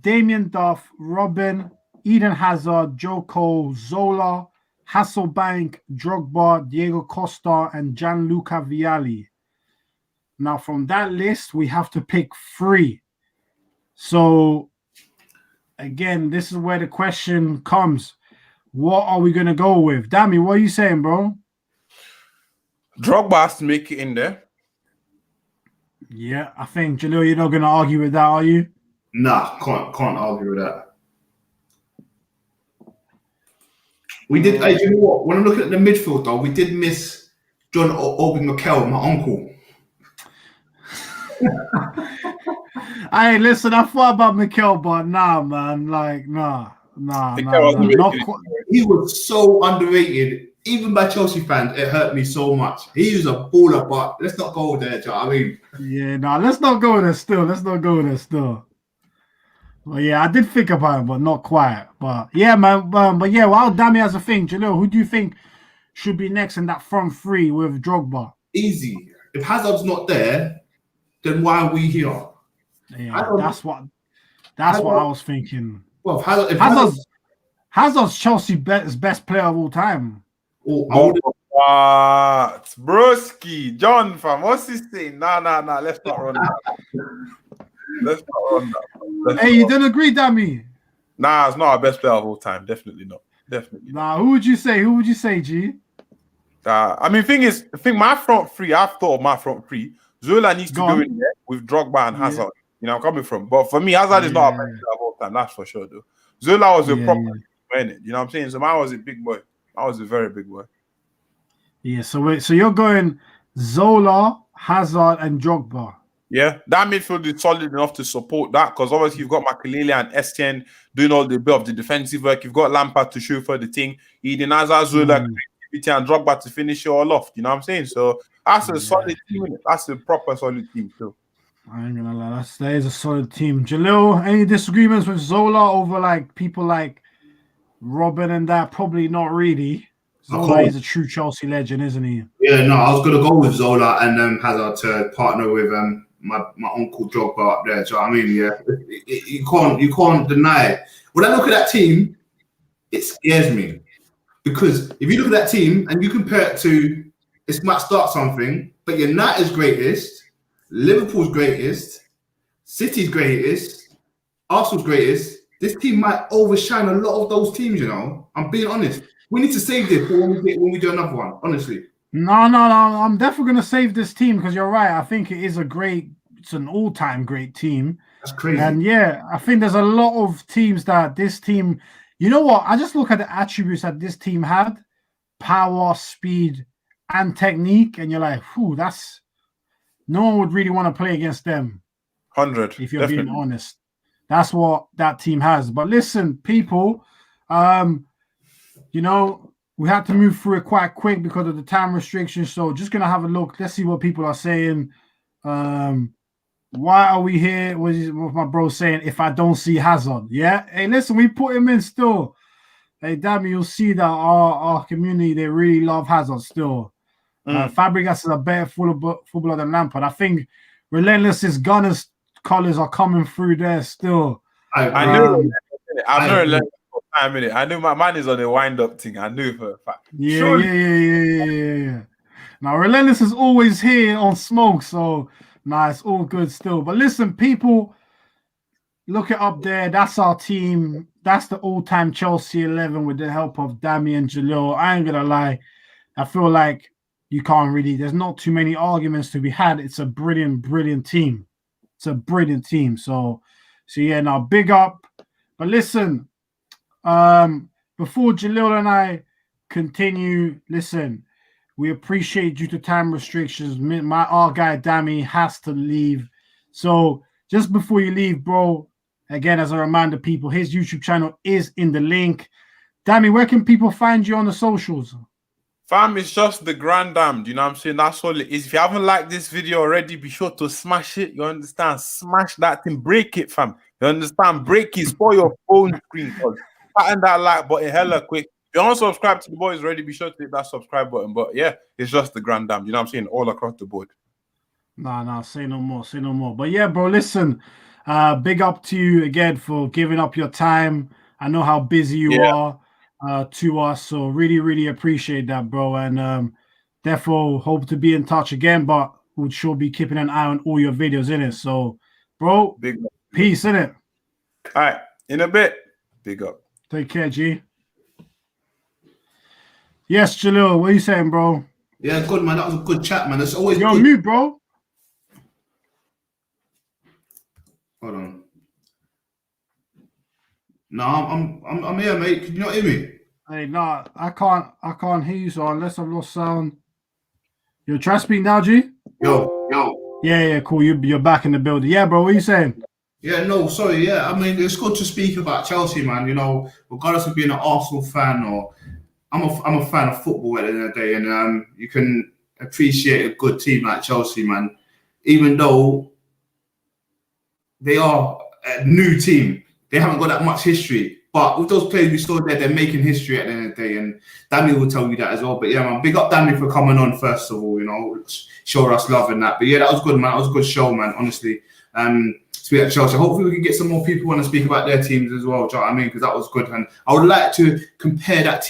Damien Duff, Robin, Eden Hazard, Joko, Zola, Hasselbank, Drogba, Diego Costa, and Gianluca Vialli. Now, from that list, we have to pick 3. So, again, this is where the question comes. What are we going to go with? Dami, what are you saying, bro? Drogba has to make it in there. Yeah, I think, Jalil, you're not going to argue with that, are you? Nah, can't argue with that. We did, hey, you know what? When I'm looking at the midfield, though, we did miss John Obi Mikel, my uncle. Hey, listen, I thought about Mikel, but nah, man. Like, nah. He was so underrated. Even by Chelsea fans, it hurt me so much. He was a baller, but let's not go there, do you know what I mean? Yeah, nah, let's not go there still. Well, yeah, I did think about it, but not quite. But yeah, man. But yeah, while Dami has a thing, Jalil, who do you think should be next in that front 3 with Drogba? Easy. If Hazard's not there, then why are we here? Yeah, that's what I was thinking. Well, Hazard's Chelsea's best player of all time. What? Broski, John, fam, what's he saying? Nah, let's not run that. Hey, you didn't agree, Dami? Nah, it's not our best player of all time. Definitely not. Nah, who would you say, G? I mean, my front 3, I've thought of my front 3. Zola needs to go in there with Drogba and Hazard. You know, I'm coming from. But for me, Hazard is not our best player of all time. That's for sure, though. Zola was a proper man. You know what I'm saying? So mine was a big boy. I was a very big boy. Yeah, so you're going Zola, Hazard, and Drogba. Yeah, that midfield is solid enough to support that because obviously you've got Makelele and Essien doing all the bit of the defensive work. You've got Lampard to show for the thing. Eden Hazard, Zola, creativity, and Drogba to finish it all off. You know what I'm saying? So that's a solid team. That's a proper solid team too. I ain't gonna lie, that is a solid team. Jalil, any disagreements with Zola over like people like Robin and that? Probably not really. Zola is a true Chelsea legend, isn't he? Yeah, no, I was gonna go with Zola and Hazard to partner with my uncle Drogba up there. Do you know what I mean? Yeah, you can't deny it. When I look at that team, it scares me because if you look at that team and you compare it to, it might start something, but United's greatest, Liverpool's greatest, City's greatest, Arsenal's greatest. This team might overshine a lot of those teams. You know, I'm being honest. We need to save this for when we do another one. Honestly. No. I'm definitely gonna save this team because you're right. I think it's an all-time great team. That's crazy. And yeah, I think there's a lot of teams that this team. You know what? I just look at the attributes that this team had: power, speed, and technique. And you're like, "Whew, that's no one would really want to play against them." 100. If you're being honest, that's what that team has. But listen, people, you know, we had to move through it quite quick because of the time restrictions. So just gonna have a look. Let's see what people are saying. Why are we here? What my bro saying? If I don't see Hazard, yeah. Hey, listen, we put him in still. Hey, Dami, you'll see that our community, they really love Hazard still. Fabregas is a better footballer than Lampard. I think Relentless's Gunners colours are coming through there still. I knew. I'm not relentless for 5 minutes. I knew my man is on a wind-up thing. I knew for a fact. Yeah. Now, Relentless is always here on smoke, so nah, it's all good still. But listen, people, look it up there. That's our team. That's the all-time Chelsea 11 with the help of Dami and Jalil. I ain't gonna lie. I feel like you can't really, there's not too many arguments to be had. It's a brilliant team. It's a brilliant team. So yeah, now big up. But listen, before Jalil and I continue, listen, we appreciate due to time restrictions. Our guy Dami has to leave. So just before you leave, bro, again, as a reminder, people, his YouTube channel is in the link. Dami, where can people find you on the socials? Fam, it's just the GrandDam. Do you know what I'm saying? That's all it is. If you haven't liked this video already, be sure to smash it. You understand? Smash that thing. Break it, fam. You understand? Break it. Spoil your phone screen. Pattern that like button hella quick. If you don't subscribe to the boys already, be sure to hit that subscribe button. But yeah, it's just the GrandDam. You know what I'm saying? All across the board. Nah, say no more. But yeah, bro, listen, big up to you again for giving up your time. I know how busy you are to us, so really appreciate that, bro. And therefore hope to be in touch again, but we'll sure be keeping an eye on all your videos in it. So, bro, big up. Peace in it. All right, in a bit. Big up. Take care, G. Yes, Jalil, what are you saying, bro? Yeah, good, man. That was a good chat, man. It's always You're on mute, bro. Hold on. No, I'm here, mate. Can you not hear me? Hey, nah, I can't hear you, so unless I've lost sound. Yo, try speak now, G. Yo. Yeah, cool. You're back in the building. Yeah, bro, what are you saying? Yeah, no, sorry. Yeah, I mean, it's good to speak about Chelsea, man. You know, regardless of being an Arsenal fan or I'm a fan of football at the end of the day, and you can appreciate a good team like Chelsea, man. Even though they are a new team, they haven't got that much history. But with those players we saw there, they're making history at the end of the day, and Dami will tell you that as well. But yeah, man, big up Dami for coming on first of all. You know, show us love and that. But yeah, that was good, man. That was a good show, man. Honestly. Speak at Chelsea. Hopefully we can get some more people want to speak about their teams as well. Do you know what I mean? Because that was good. And I would like to compare that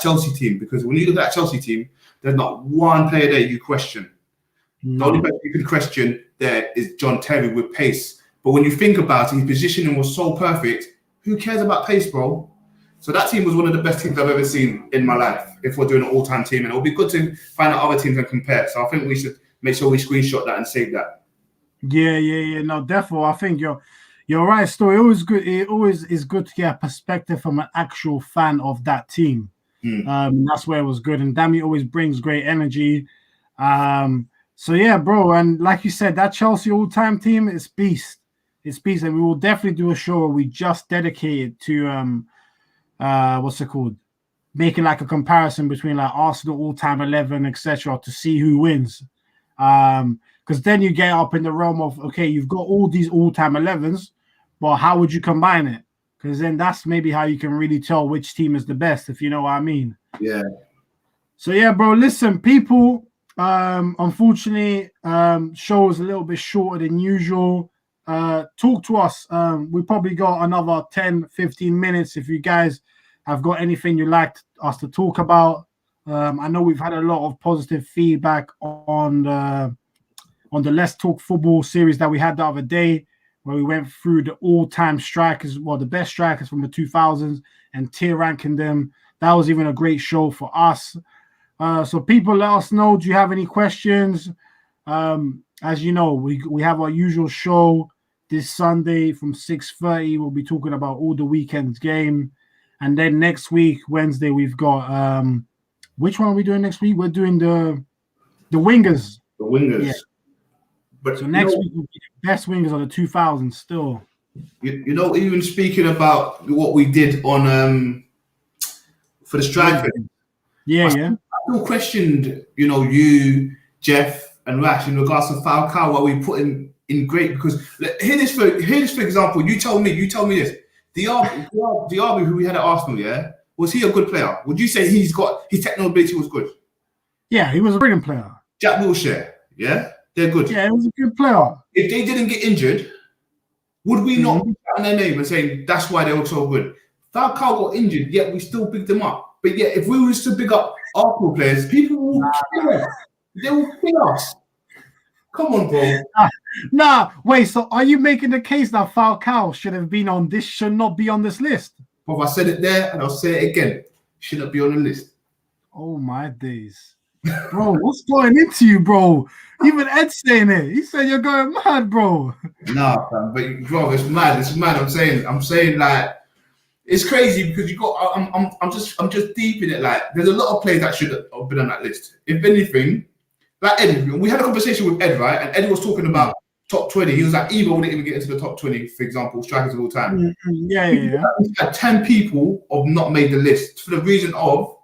Chelsea team, because when you look at that Chelsea team, there's not one player there you question. No. The only player you can question there is John Terry with pace. But when you think about it, his positioning was so perfect. Who cares about pace, bro? So that team was one of the best teams I've ever seen in my life, if we're doing an all-time team. And it'll be good to find out other teams and compare. So I think we should make sure we screenshot that and save that. Yeah. No, definitely. I think you're right. Still, it always is good to get a perspective from an actual fan of that team. That's where it was good. And Dami always brings great energy. So yeah, bro. And like you said, that Chelsea all-time team is beast. It's beast, and we will definitely do a show where we just dedicate it to what's it called? Making like a comparison between like Arsenal all-time 11, etc., to see who wins. Because then you get up in the realm of, okay, you've got all these all-time 11s, but how would you combine it? Because then that's maybe how you can really tell which team is the best, if you know what I mean. Yeah. So yeah, bro. Listen, people. Unfortunately, show was a little bit shorter than usual. Talk to us. We probably got another 10-15 minutes if you guys have got anything you'd like us to talk about. I know we've had a lot of positive feedback on the Let's Talk Football series that we had the other day, where we went through the all-time strikers, well, the best strikers from the 2000s and tier ranking them. That was even a great show for us. So people, let us know. Do you have any questions? As you know, we have our usual show this Sunday from 6:30. We'll be talking about all the weekend's game. And then next week, Wednesday, we've got which one are we doing next week? We're doing the wingers. The wingers. Yeah. But so next week will be the best wingers of the 2000s still. You know, even speaking about what we did on for the striker. Yeah. I still questioned, you, Jeff, and Rash in regards to Falcao, while we put him in great, because hear this for example. You tell me this. Diaby, who we had at Arsenal, yeah, was he a good player? Would you say his technical ability was good? Yeah, he was a brilliant player. Jack Wilshere, yeah, they're good. Yeah, he was a good player. If they didn't get injured, would we not be shouting their name and saying that's why they were so good? Falcao got injured, yet we still picked them up. But yet, if we were to pick up Arsenal players, people will kill us. They will kill us. Come on, bro. Wait. So, are you making the case that Falcao should not be on this list? Well, I said it there, and I'll say it again. Shouldn't be on the list. Oh my days, bro! What's going into you, bro? Even Ed's saying it. He said you're going mad, bro. Nah, but bro, it's mad. It's mad. I'm saying like. It's crazy because I'm just deep in it. Like, there's a lot of players that should have been on that list. If anything, like Ed, we had a conversation with Ed, right? And Ed was talking about top 20. He was like, Evo wouldn't even get into the top 20, for example, strikers of all time. Yeah. We had 10 people have not made the list for the reason of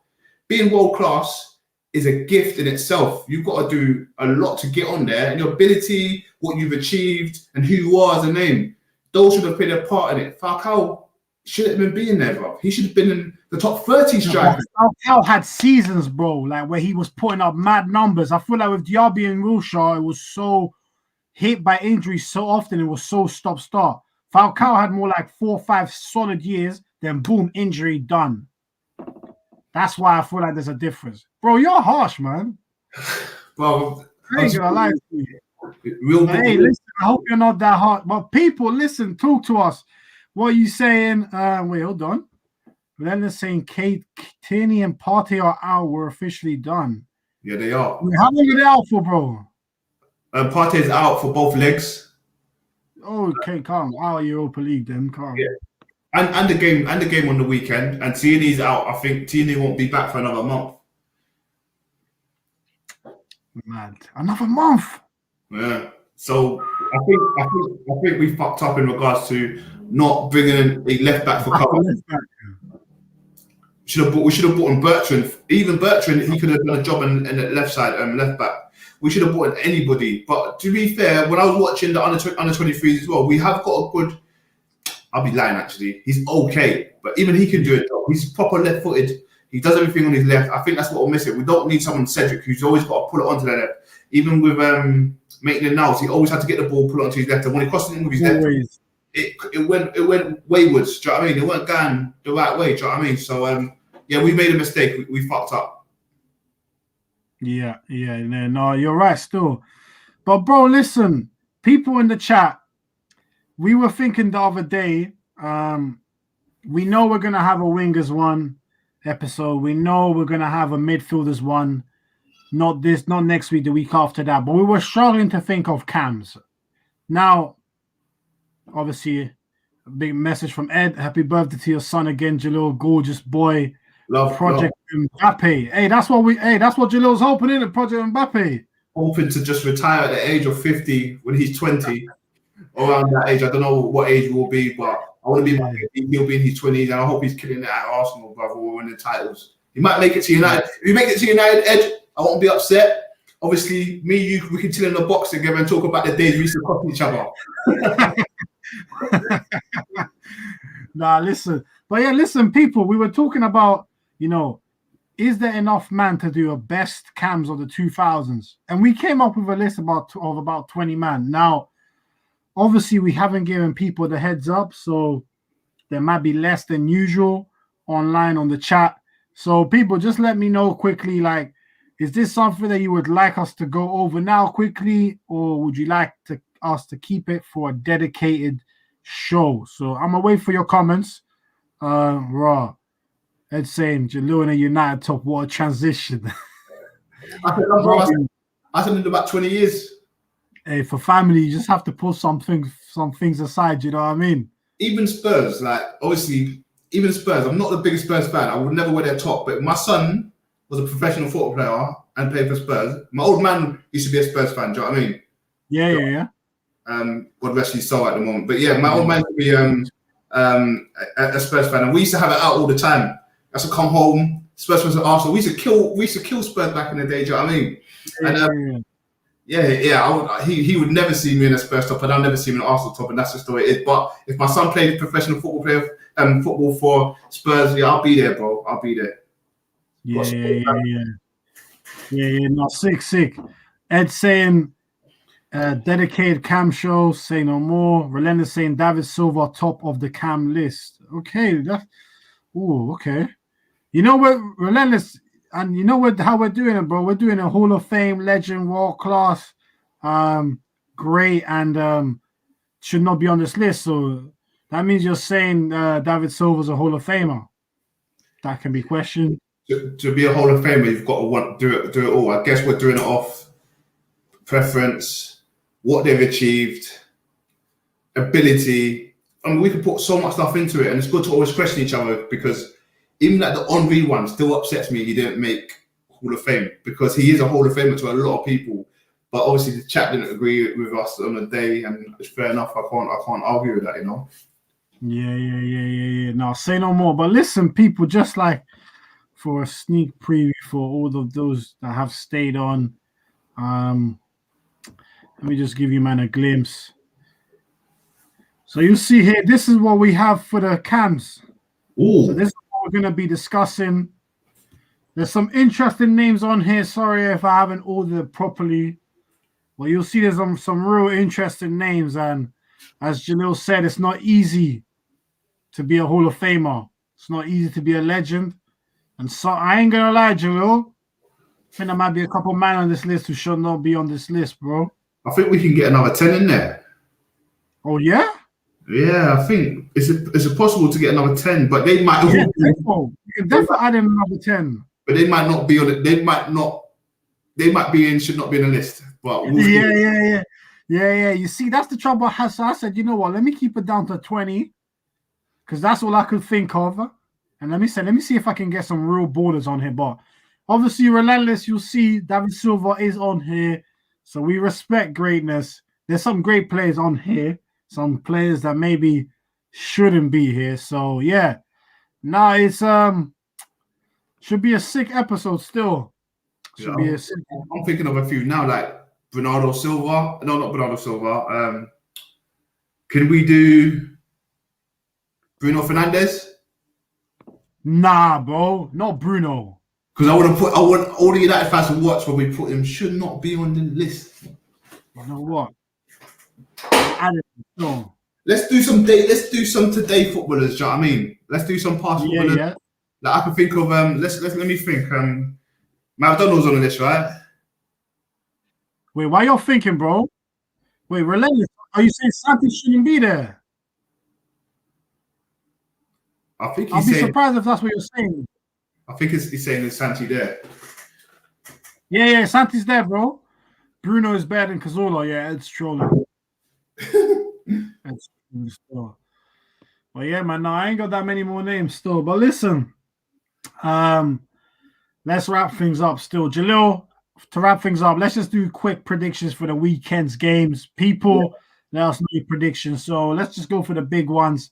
being world class is a gift in itself. You've got to do a lot to get on there, and your ability, what you've achieved, and who you are as a name, those should have played a part in it. Falcao shouldn't have been there, bro. He should have been in the top 30 strikers. Falcao had seasons, bro, like where he was putting up mad numbers. I feel like with Diaby and Wilshere, it was so hit by injuries so often. It was so stop-start. Falcao had more like 4 or 5 solid years, then boom, injury, done. That's why I feel like there's a difference. Bro, you're harsh, man. Bro, I ain't gonna lie to you. Hey, listen, I hope you're not that hard. But people, listen, talk to us. What are you saying? Wait, hold on. Lennon saying Kate, Tierney, and Partey are out. We're officially done. Yeah, they are. How long are they out for, bro? Partey is out for both legs. Oh, okay, calm. Out of Europa League, then calm. Yeah. And the game on the weekend. And Tierney's out. I think Tierney won't be back for another month. Mad. Another month. Yeah. So I think we fucked up in regards to not bringing in a left back for cover. We should have brought in Bertrand. Even Bertrand, he could have done a job in the left side, left back. We should have brought in anybody. But to be fair, when I was watching the under 23s as well, we have got a good. I'll be lying actually. He's okay, but even he can do it though. He's proper left-footed. He does everything on his left. I think that's what we'll miss it. We don't need someone Cedric who's always got to pull it onto the left. Even with Maitland-Niles, he always had to get the ball, pull it onto his left. And when he crossed it in with his left, it went waywards. Do you know what I mean? It weren't going the right way. Do you know what I mean? So yeah, we made a mistake. We fucked up. Yeah. No, you're right still. But bro, listen, people in the chat, we were thinking the other day, we know we're gonna have a wingers one episode. We know we're gonna have a midfielders one. Not next week, the week after that. But we were struggling to think of cams. Now, obviously, a big message from Ed. Happy birthday to your son again, Jalil. Gorgeous boy. Love Project Mbappe. Hey, that's what Jalil's hoping in, Project Mbappe. Hoping to just retire at the age of 50 when he's 20. Around that age, I don't know what age will be, but I want to be my 50. He'll be in his 20s, and I hope he's killing it at Arsenal, brother. We're winning titles. He might make it to United. If you make it to United, Ed, I won't be upset. Obviously, me, you, we can chill in the box together and talk about the days we used to cross each other. Nah, listen. But yeah, listen, people, we were talking about, is there enough man to do a best cams of the 2000s? And we came up with a list of about 20 man. Now, obviously, we haven't given people the heads up, so there might be less than usual online on the chat. So people, just let me know quickly, like, is this something that you would like us to go over now quickly, or would you like us to keep it for a dedicated show? So I'm gonna wait for your comments. Raw. Ed saying Jalil in a United top, what a transition. I think in about 20 years. Hey, for family, you just have to put some things aside, you know what I mean? Even Spurs, like obviously, even Spurs, I'm not the biggest Spurs fan. I would never wear their top, but my son was a professional football player and played for Spurs. My old man used to be a Spurs fan, do you know what I mean? Yeah. God rest his soul at the moment. But yeah, my old man used to be a Spurs fan, and we used to have it out all the time. I used to come home, Spurs versus Arsenal. We used to kill Spurs back in the day, do you know what I mean? He would never see me in a Spurs top, and I'll never see him in an Arsenal top, and that's just the way it is. But if my son played professional football for Spurs, yeah, I'll be there, bro. I'll be there. Yeah. No, sick. Ed saying dedicated cam show, say no more. Relentless saying David Silva top of the cam list. Okay, okay. You know what, Relentless, and you know what, how we're doing it, bro. We're doing a Hall of Fame legend, world class, great, and should not be on this list. So that means you're saying David Silva's a Hall of Famer. That can be questioned. To be a Hall of Famer, you've got to do it all. I guess we're doing it off preference, what they've achieved, ability. I mean, we can put so much stuff into it, and it's good to always question each other, because even like the Henry one still upsets me he didn't make Hall of Fame, because he is a Hall of Famer to a lot of people. But obviously the chat didn't agree with us on the day, and it's fair enough. I can't argue with that, you know. Yeah. No, say no more. But listen, people, just like for a sneak preview for all of those that have stayed on, let me just give you, man, a glimpse. So you see here, this is what we have for the cams. Ooh. So this is what we're going to be discussing. There's some interesting names on here. Sorry if I haven't ordered it properly. Well, you'll see there's some real interesting names. And as Jalil said, it's not easy to be a Hall of Famer. It's not easy to be a legend. And so I ain't going to lie, Jalil. I think there might be a couple men on this list who should not be on this list, bro. I think we can get another 10 in there. Oh, yeah? Yeah, I think it's possible to get another 10, but they might. Yeah, you can definitely add in another 10. But they might not be on it. They might be in, should not be in the list. But Yeah. You see, that's the trouble I had. So I said, you know what? Let me keep it down to 20, because that's all I could think of. And let me see if I can get some real borders on here. But obviously, Relentless, you'll see David Silva is on here, so we respect greatness. There's some great players on here, some players that maybe shouldn't be here. So yeah, now it's should be a sick episode still. I'm thinking of a few now, like Bernardo Silva. No, not Bernardo Silva. Can we do Bruno Fernandes? Nah, bro, not Bruno. Because I want all the United fans to watch when we put him. Should not be on the list. You know what? Let's do some today footballers. Do you know what I mean? Let's do some past footballers. Yeah. Like I can think of. Let me think. McDonald's on the list, right? Wait, why you're thinking, bro? Wait, Relentless. Are you saying Santi shouldn't be there? I think I'll be surprised if that's what you're saying. I think he's saying there's Santi there. Yeah, Santi's there, bro. Bruno is better than Cazorla. Yeah, it's trolling. But yeah, man, no, I ain't got that many more names still. But listen, let's wrap things up still. Jalil, to wrap things up, let's just do quick predictions for the weekend's games. People, let us know your predictions. So let's just go for the big ones.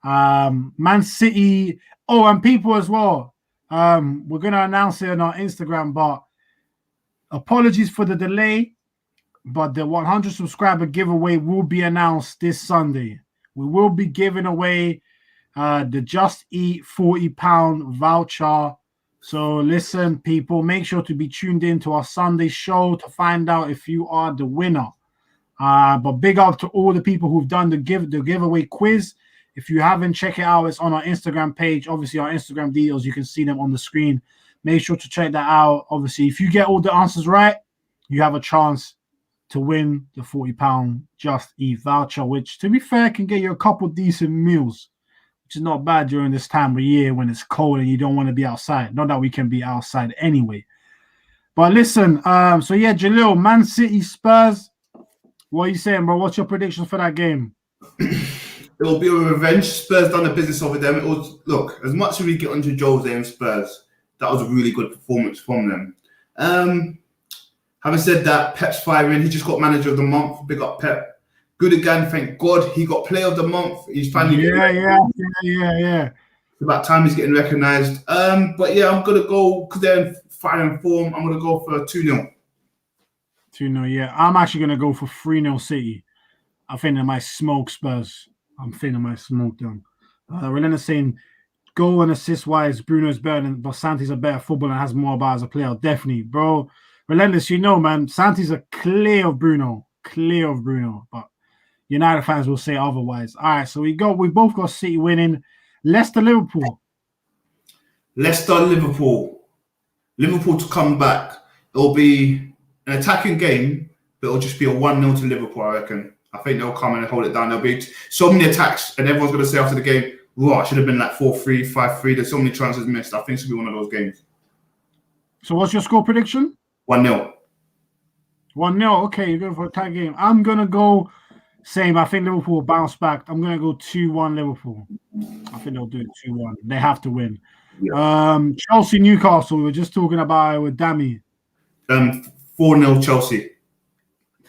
Man City. Oh, and people as well. We're going to announce it on our Instagram, but apologies for the delay, but the 100 subscriber giveaway will be announced this Sunday. We will be giving away the Just Eat £40 voucher So listen, people, make sure to be tuned in to our Sunday show to find out if you are the winner. But big up to all the people who've done the giveaway quiz. If you haven't, check it out. It's on our Instagram page. Obviously, our Instagram details, you can see them on the screen. Make sure to check that out. Obviously, if you get all the answers right, you have a chance to win the £40 Just Eat voucher, which, to be fair, can get you a couple decent meals, which is not bad during this time of year when it's cold and you don't want to be outside. Not that we can be outside anyway. But listen, so yeah, Jalil, Man City, Spurs. What are you saying, bro? What's your predictions for that game? It will be a revenge. Spurs done the business over them. It was, look, as much as we get onto Jose and Spurs, that was a really good performance from them. Having said that, Pep's firing. He just got manager of the month. Big up Pep. Good again, thank God. He got player of the month. He's finally Yeah. It's about time he's getting recognised. But yeah, I'm gonna go because they're in firing form. I'm gonna go for 2-0. 2-0, yeah. I'm actually gonna go for 3-0 City. I think they might smoke Spurs. I'm thinking they might smoke them. Relenna's saying goal and assist wise, Bruno's better than, but Santi's a better footballer and has more about as a player. Definitely, bro. Relentless, you know, man. Santi's a clear of Bruno. But United fans will say otherwise. All right, so we both got City winning. Leicester, Liverpool. Liverpool to come back. It'll be an attacking game, but it'll just be a 1-0 to Liverpool, I reckon. I think they'll come and hold it down. There'll be so many attacks, and everyone's going to say after the game, "Wow, it should have been like 4-3, 5-3." There's so many chances missed. I think it's going to be one of those games. So what's your score prediction? 1-0. 1-0. Okay, you're going for a tight game. I'm going to go same. I think Liverpool will bounce back. I'm going to go 2-1 Liverpool. I think they'll do it 2-1. They have to win. Yeah. Chelsea, Newcastle. We were just talking about it with Dami. 4-0 Chelsea.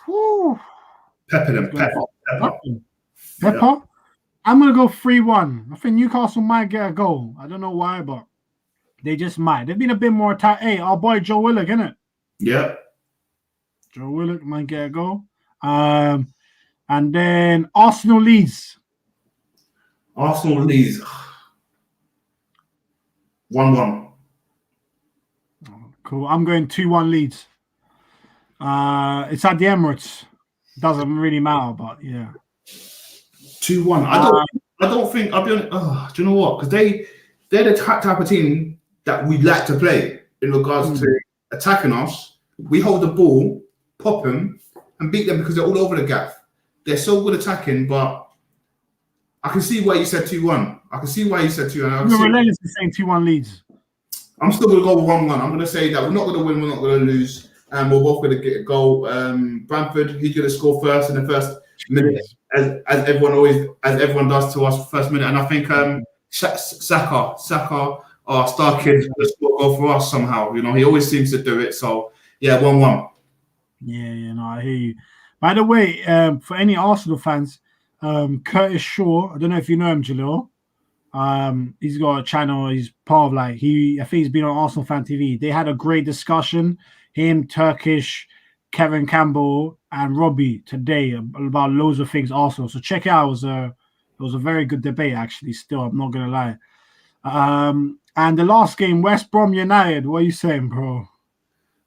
Whew. Pepper. Yeah. I'm going to go 3-1. I think Newcastle might get a goal. I don't know why, but they just might. They've been a bit more tight. Hey, our boy Joe Willock, isn't it? Yeah. Joe Willock might get a goal. And then Arsenal Leeds. 1-1. Cool. I'm going 2-1 Leeds. It's at the Emirates. Doesn't really matter, but yeah. 2-1. I don't think. I'll be honest. Do you know what? Because they're the type of team that we like to play in regards to attacking us. We hold the ball, pop them, and beat them because they're all over the gaff. They're so good attacking, but I can see why you said 2-1. I can see why you said 2-1. You're relentlessly saying 2-1 Leeds. I'm still going to go 1-1. I'm going to say that we're not going to win, we're not going to lose, and we're both going to get a goal. Bamford, he's going to score first in the first minute, as everyone does to us first minute. And I think Saka, our star kid, is going to score a goal for us somehow. You know, he always seems to do it. So yeah, 1-1. Yeah, no, I hear you. By the way, for any Arsenal fans, Curtis Shaw, I don't know if you know him, Jalil. He's got a channel. He's part of I think he's been on Arsenal Fan TV. They had a great discussion. Him, Turkish, Kevin Campbell, and Robbie today about loads of things. Also, so check it out. It was a very good debate, actually. Still, I'm not gonna lie. And the last game, West Brom United. What are you saying, bro?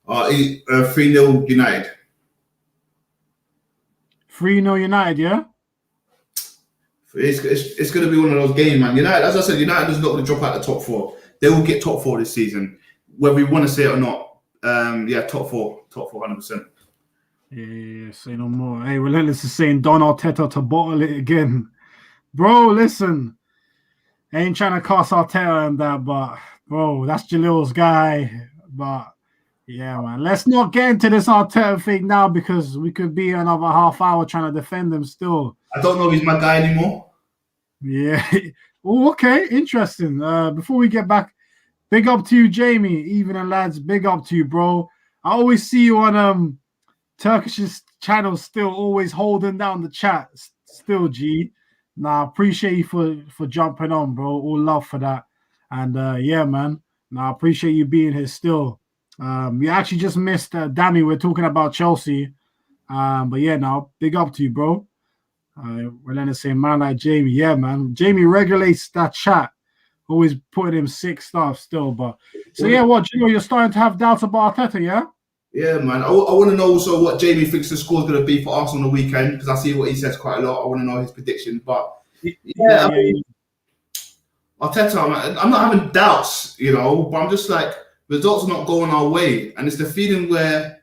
3-0 United. 3-0 United, yeah. It's going to be one of those games, man. United, as I said, United is not going to drop out the top 4. They will get top 4 this season, whether we want to say it or not. Top 4, 100%. Yeah, say no more. Hey, Relentless is saying Don Arteta to bottle it again. Bro, listen. I ain't trying to cast Arteta and that, but, bro, that's Jalil's guy. But, yeah, man. Let's not get into this Arteta thing now because we could be another half hour trying to defend him still. I don't know if he's my guy anymore. Yeah. Oh, okay. Interesting. Before we get back, big up to you, Jamie. Evening, lads. Big up to you, bro. I always see you on Turkish's channel still, always holding down the chat. Still, G. Nah, appreciate you for jumping on, bro. All love for that. And yeah, man. Nah, appreciate you being here still. You actually just missed Dami. We're talking about Chelsea. But yeah, now big up to you, bro. We're saying man like Jamie. Yeah, man. Jamie regulates that chat. always putting him sick stuff still. But so yeah, what Gino, you're starting to have doubts about Arteta, yeah? Yeah, man. I want to know also what Jamie thinks the score's going to be for Arsenal on the weekend, because I see what he says quite a lot. I want to know his predictions. But yeah. Arteta, I'm not having doubts, you know, but I'm just like, results are not going our way, and it's the feeling where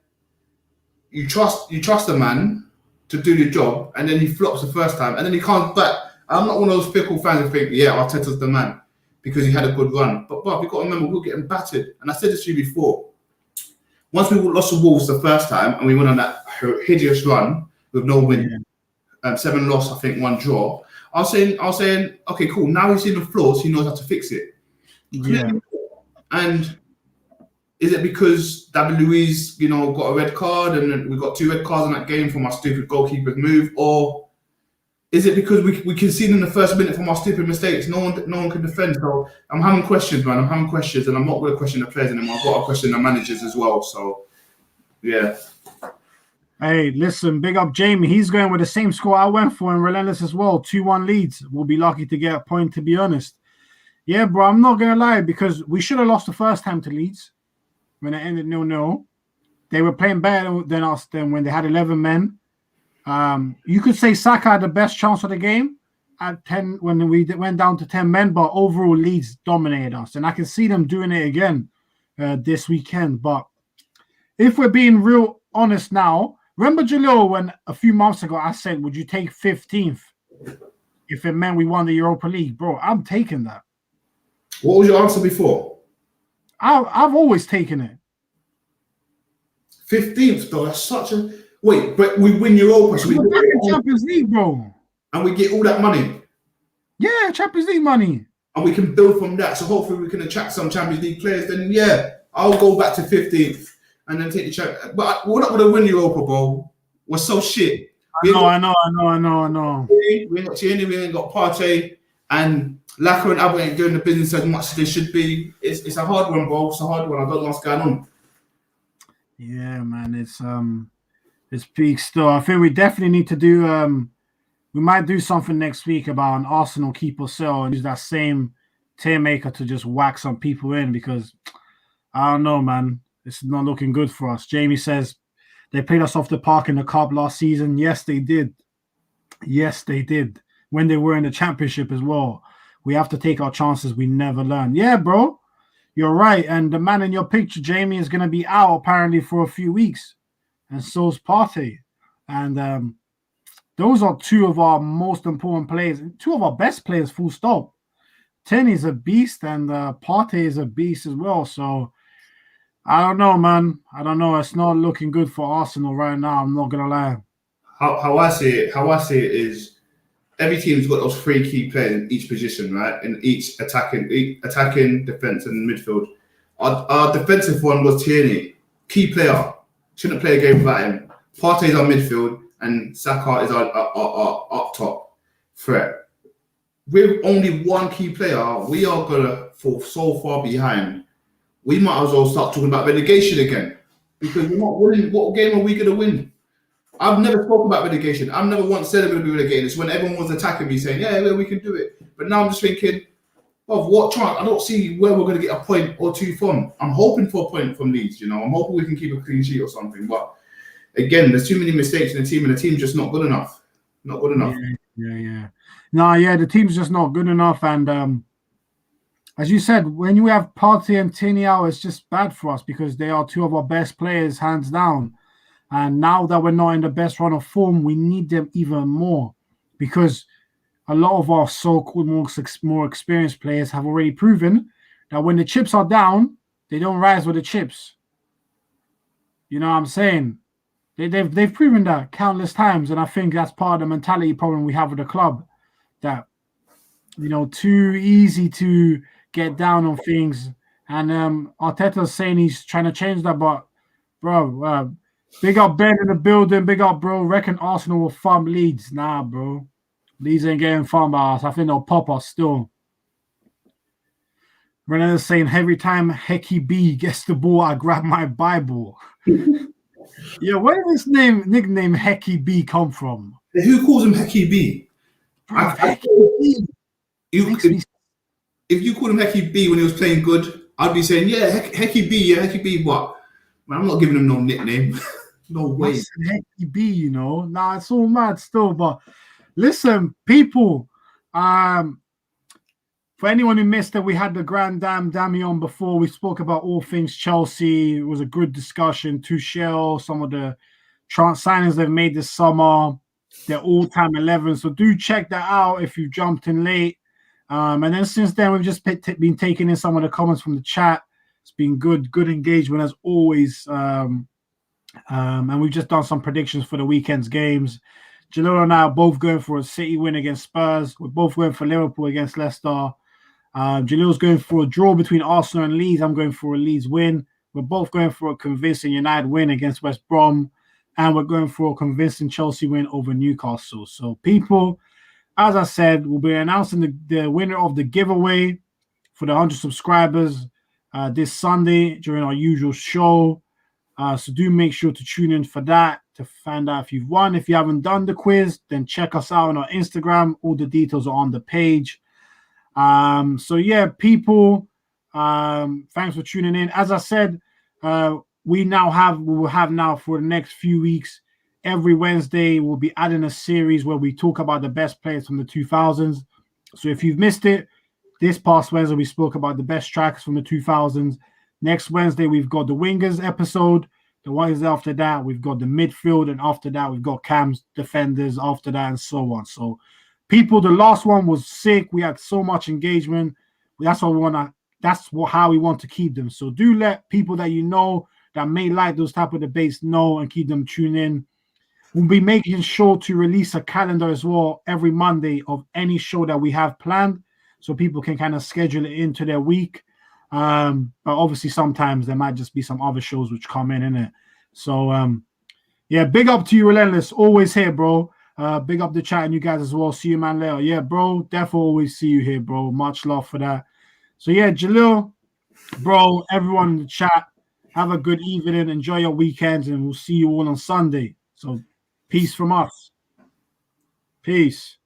you trust a man to do the job, and then he flops the first time, and then he comes back. I'm not one of those fickle fans who think, yeah, Arteta's the man because he had a good run. But you've got to remember, we were getting battered, and I said this to you before. Once we lost to Wolves the first time, and we went on that hideous run with no win, 7 loss, I think 1 draw. I was saying, okay, cool. Now he's seen the flaws, he knows how to fix it. Yeah. And is it because David Luiz, you know, got a red card, and we got 2 red cards in that game from our stupid goalkeeper's move, or is it because we conceded in the first minute from our stupid mistakes? No one can defend. So I'm having questions, man. I'm having questions, and I'm not going to question the players anymore. I've got to question the managers as well. So yeah. Hey, listen, big up Jamie. He's going with the same score I went for in Relentless as well. 2-1 leads. We'll be lucky to get a point, to be honest. Yeah, bro, I'm not going to lie, because we should have lost the first time to Leeds when it ended 0-0. They were playing better than us then when they had 11 men. You could say Saka had the best chance of the game at 10 when we went down to 10 men, but overall Leeds dominated us. And I can see them doing it again this weekend. But if we're being real honest now, remember, Jalil, when a few months ago I said, would you take 15th if it meant we won the Europa League? Bro, I'm taking that. What was your answer before? I've always taken it. 15th, though. That's such a... Wait, but we win Europa. So we get Champions League, bro. And we get all that money. Yeah, Champions League money. And we can build from that. So hopefully we can attract some Champions League players. Then, yeah, I'll go back to 15th. And then take the champion. But we're not going to win Europa, bro. We're so shit. I know. We ain't got Tierney, we ain't got Partey, and Laka and Abu ain't doing the business as much as they should be. It's a hard one, bro. It's a hard one. I don't know what's going on. Yeah, man. It's peak still. I think we definitely need to do. We might do something next week about an Arsenal keep or sell and use that same tier maker to just whack some people in, because I don't know, man. It's not looking good for us. Jamie says they played us off the park in the cup last season. Yes, they did. Yes, they did. When they were in the championship as well. We have to take our chances. We never learn. Yeah, bro. You're right. And the man in your picture, Jamie, is going to be out apparently for a few weeks. And so's Partey. And those are 2 of our most important players. 2 of our best players, full stop. Tierney's a beast, and Partey is a beast as well. So I don't know, man. I don't know. It's not looking good for Arsenal right now. I'm not gonna lie. How I see it is every team's got those 3 key players in each position, right? In each attacking, defense, and midfield. Our defensive one was Tierney, key player. Shouldn't play a game without him. Partey's our midfield, and Saka is our up top threat. With only 1 key player, we are gonna fall so far behind. We might as well start talking about relegation again, because we're not winning. What game are we going to win? I've never spoken about relegation. I've never once said we're going to be relegated. It's when everyone was attacking me saying, yeah, we can do it. But now I'm just thinking, of what chance? I don't see where we're going to get a point or 2 from. I'm hoping for a point from Leeds, you know. I'm hoping we can keep a clean sheet or something. But again, there's too many mistakes in the team, and the team's just not good enough. Not good enough. Yeah. The team's just not good enough, and as you said, when you have Partey and Tierney out, it's just bad for us because they are 2 of our best players, hands down. And now that we're not in the best run of form, we need them even more, because a lot of our so-called more experienced players have already proven that when the chips are down, they don't rise with the chips. You know what I'm saying? They've proven that countless times, and I think that's part of the mentality problem we have with the club, that, you know, too easy to get down on things. And Arteta's saying he's trying to change that, but bro, big up Ben in the building, big up, bro. Reckon Arsenal will farm Leeds. Nah, bro. Leeds ain't getting farmed by us. I think they'll pop us still. Rene's saying every time Hecky B gets the ball, I grab my Bible. Yeah, where did this nickname Hecky B come from? Who calls him Hecky B? Bro, Hecky B. if you called him Hecky B when he was playing good, I'd be saying, yeah, Hecky B, yeah, Hecky B. What? Man, I'm not giving him no nickname. No way. Hecky B, you know. Nah, it's all mad still. But listen, people, for anyone who missed it, we had the GrandDam Dami on before. We spoke about all things Chelsea. It was a good discussion. Tuchel, some of the signings they've made this summer, their all-time 11. So do check that out if you jumped in late. And then since then, we've just been taking in some of the comments from the chat. It's been good engagement as always. And we've just done some predictions for the weekend's games. Jalil and I are both going for a City win against Spurs. We're both going for Liverpool against Leicester. Jalil's going for a draw between Arsenal and Leeds. I'm going for a Leeds win. We're both going for a convincing United win against West Brom. And we're going for a convincing Chelsea win over Newcastle. So, people, as I said, we'll be announcing the winner of the giveaway for the 100 subscribers this Sunday during our usual show. So do make sure to tune in for that to find out if you've won. If you haven't done the quiz, then check us out on our Instagram. All the details are on the page. So yeah, people, thanks for tuning in. As I said, we will have now for the next few weeks, every Wednesday, we'll be adding a series where we talk about the best players from the 2000s. So if you've missed it, this past Wednesday, we spoke about the best strikers from the 2000s. Next Wednesday, we've got the wingers episode. The Wednesday after that, we've got the midfield. And after that, we've got Cam's defenders after that and so on. So, people, the last one was sick. We had so much engagement. That's what we want to. That's how we want to keep them. So do let people that you know that may like those type of debates know and keep them tuned in. We'll be making sure to release a calendar as well every Monday of any show that we have planned, so people can kind of schedule it into their week. But obviously sometimes there might just be some other shows which come in it. So yeah, big up to you, Relentless. Always here, bro. Big up the chat and you guys as well. See you, man, later. Yeah, bro. Definitely always see you here, bro. Much love for that. So yeah, Jalil, bro, everyone in the chat, have a good evening. Enjoy your weekends, and we'll see you all on Sunday. So peace from us. Peace.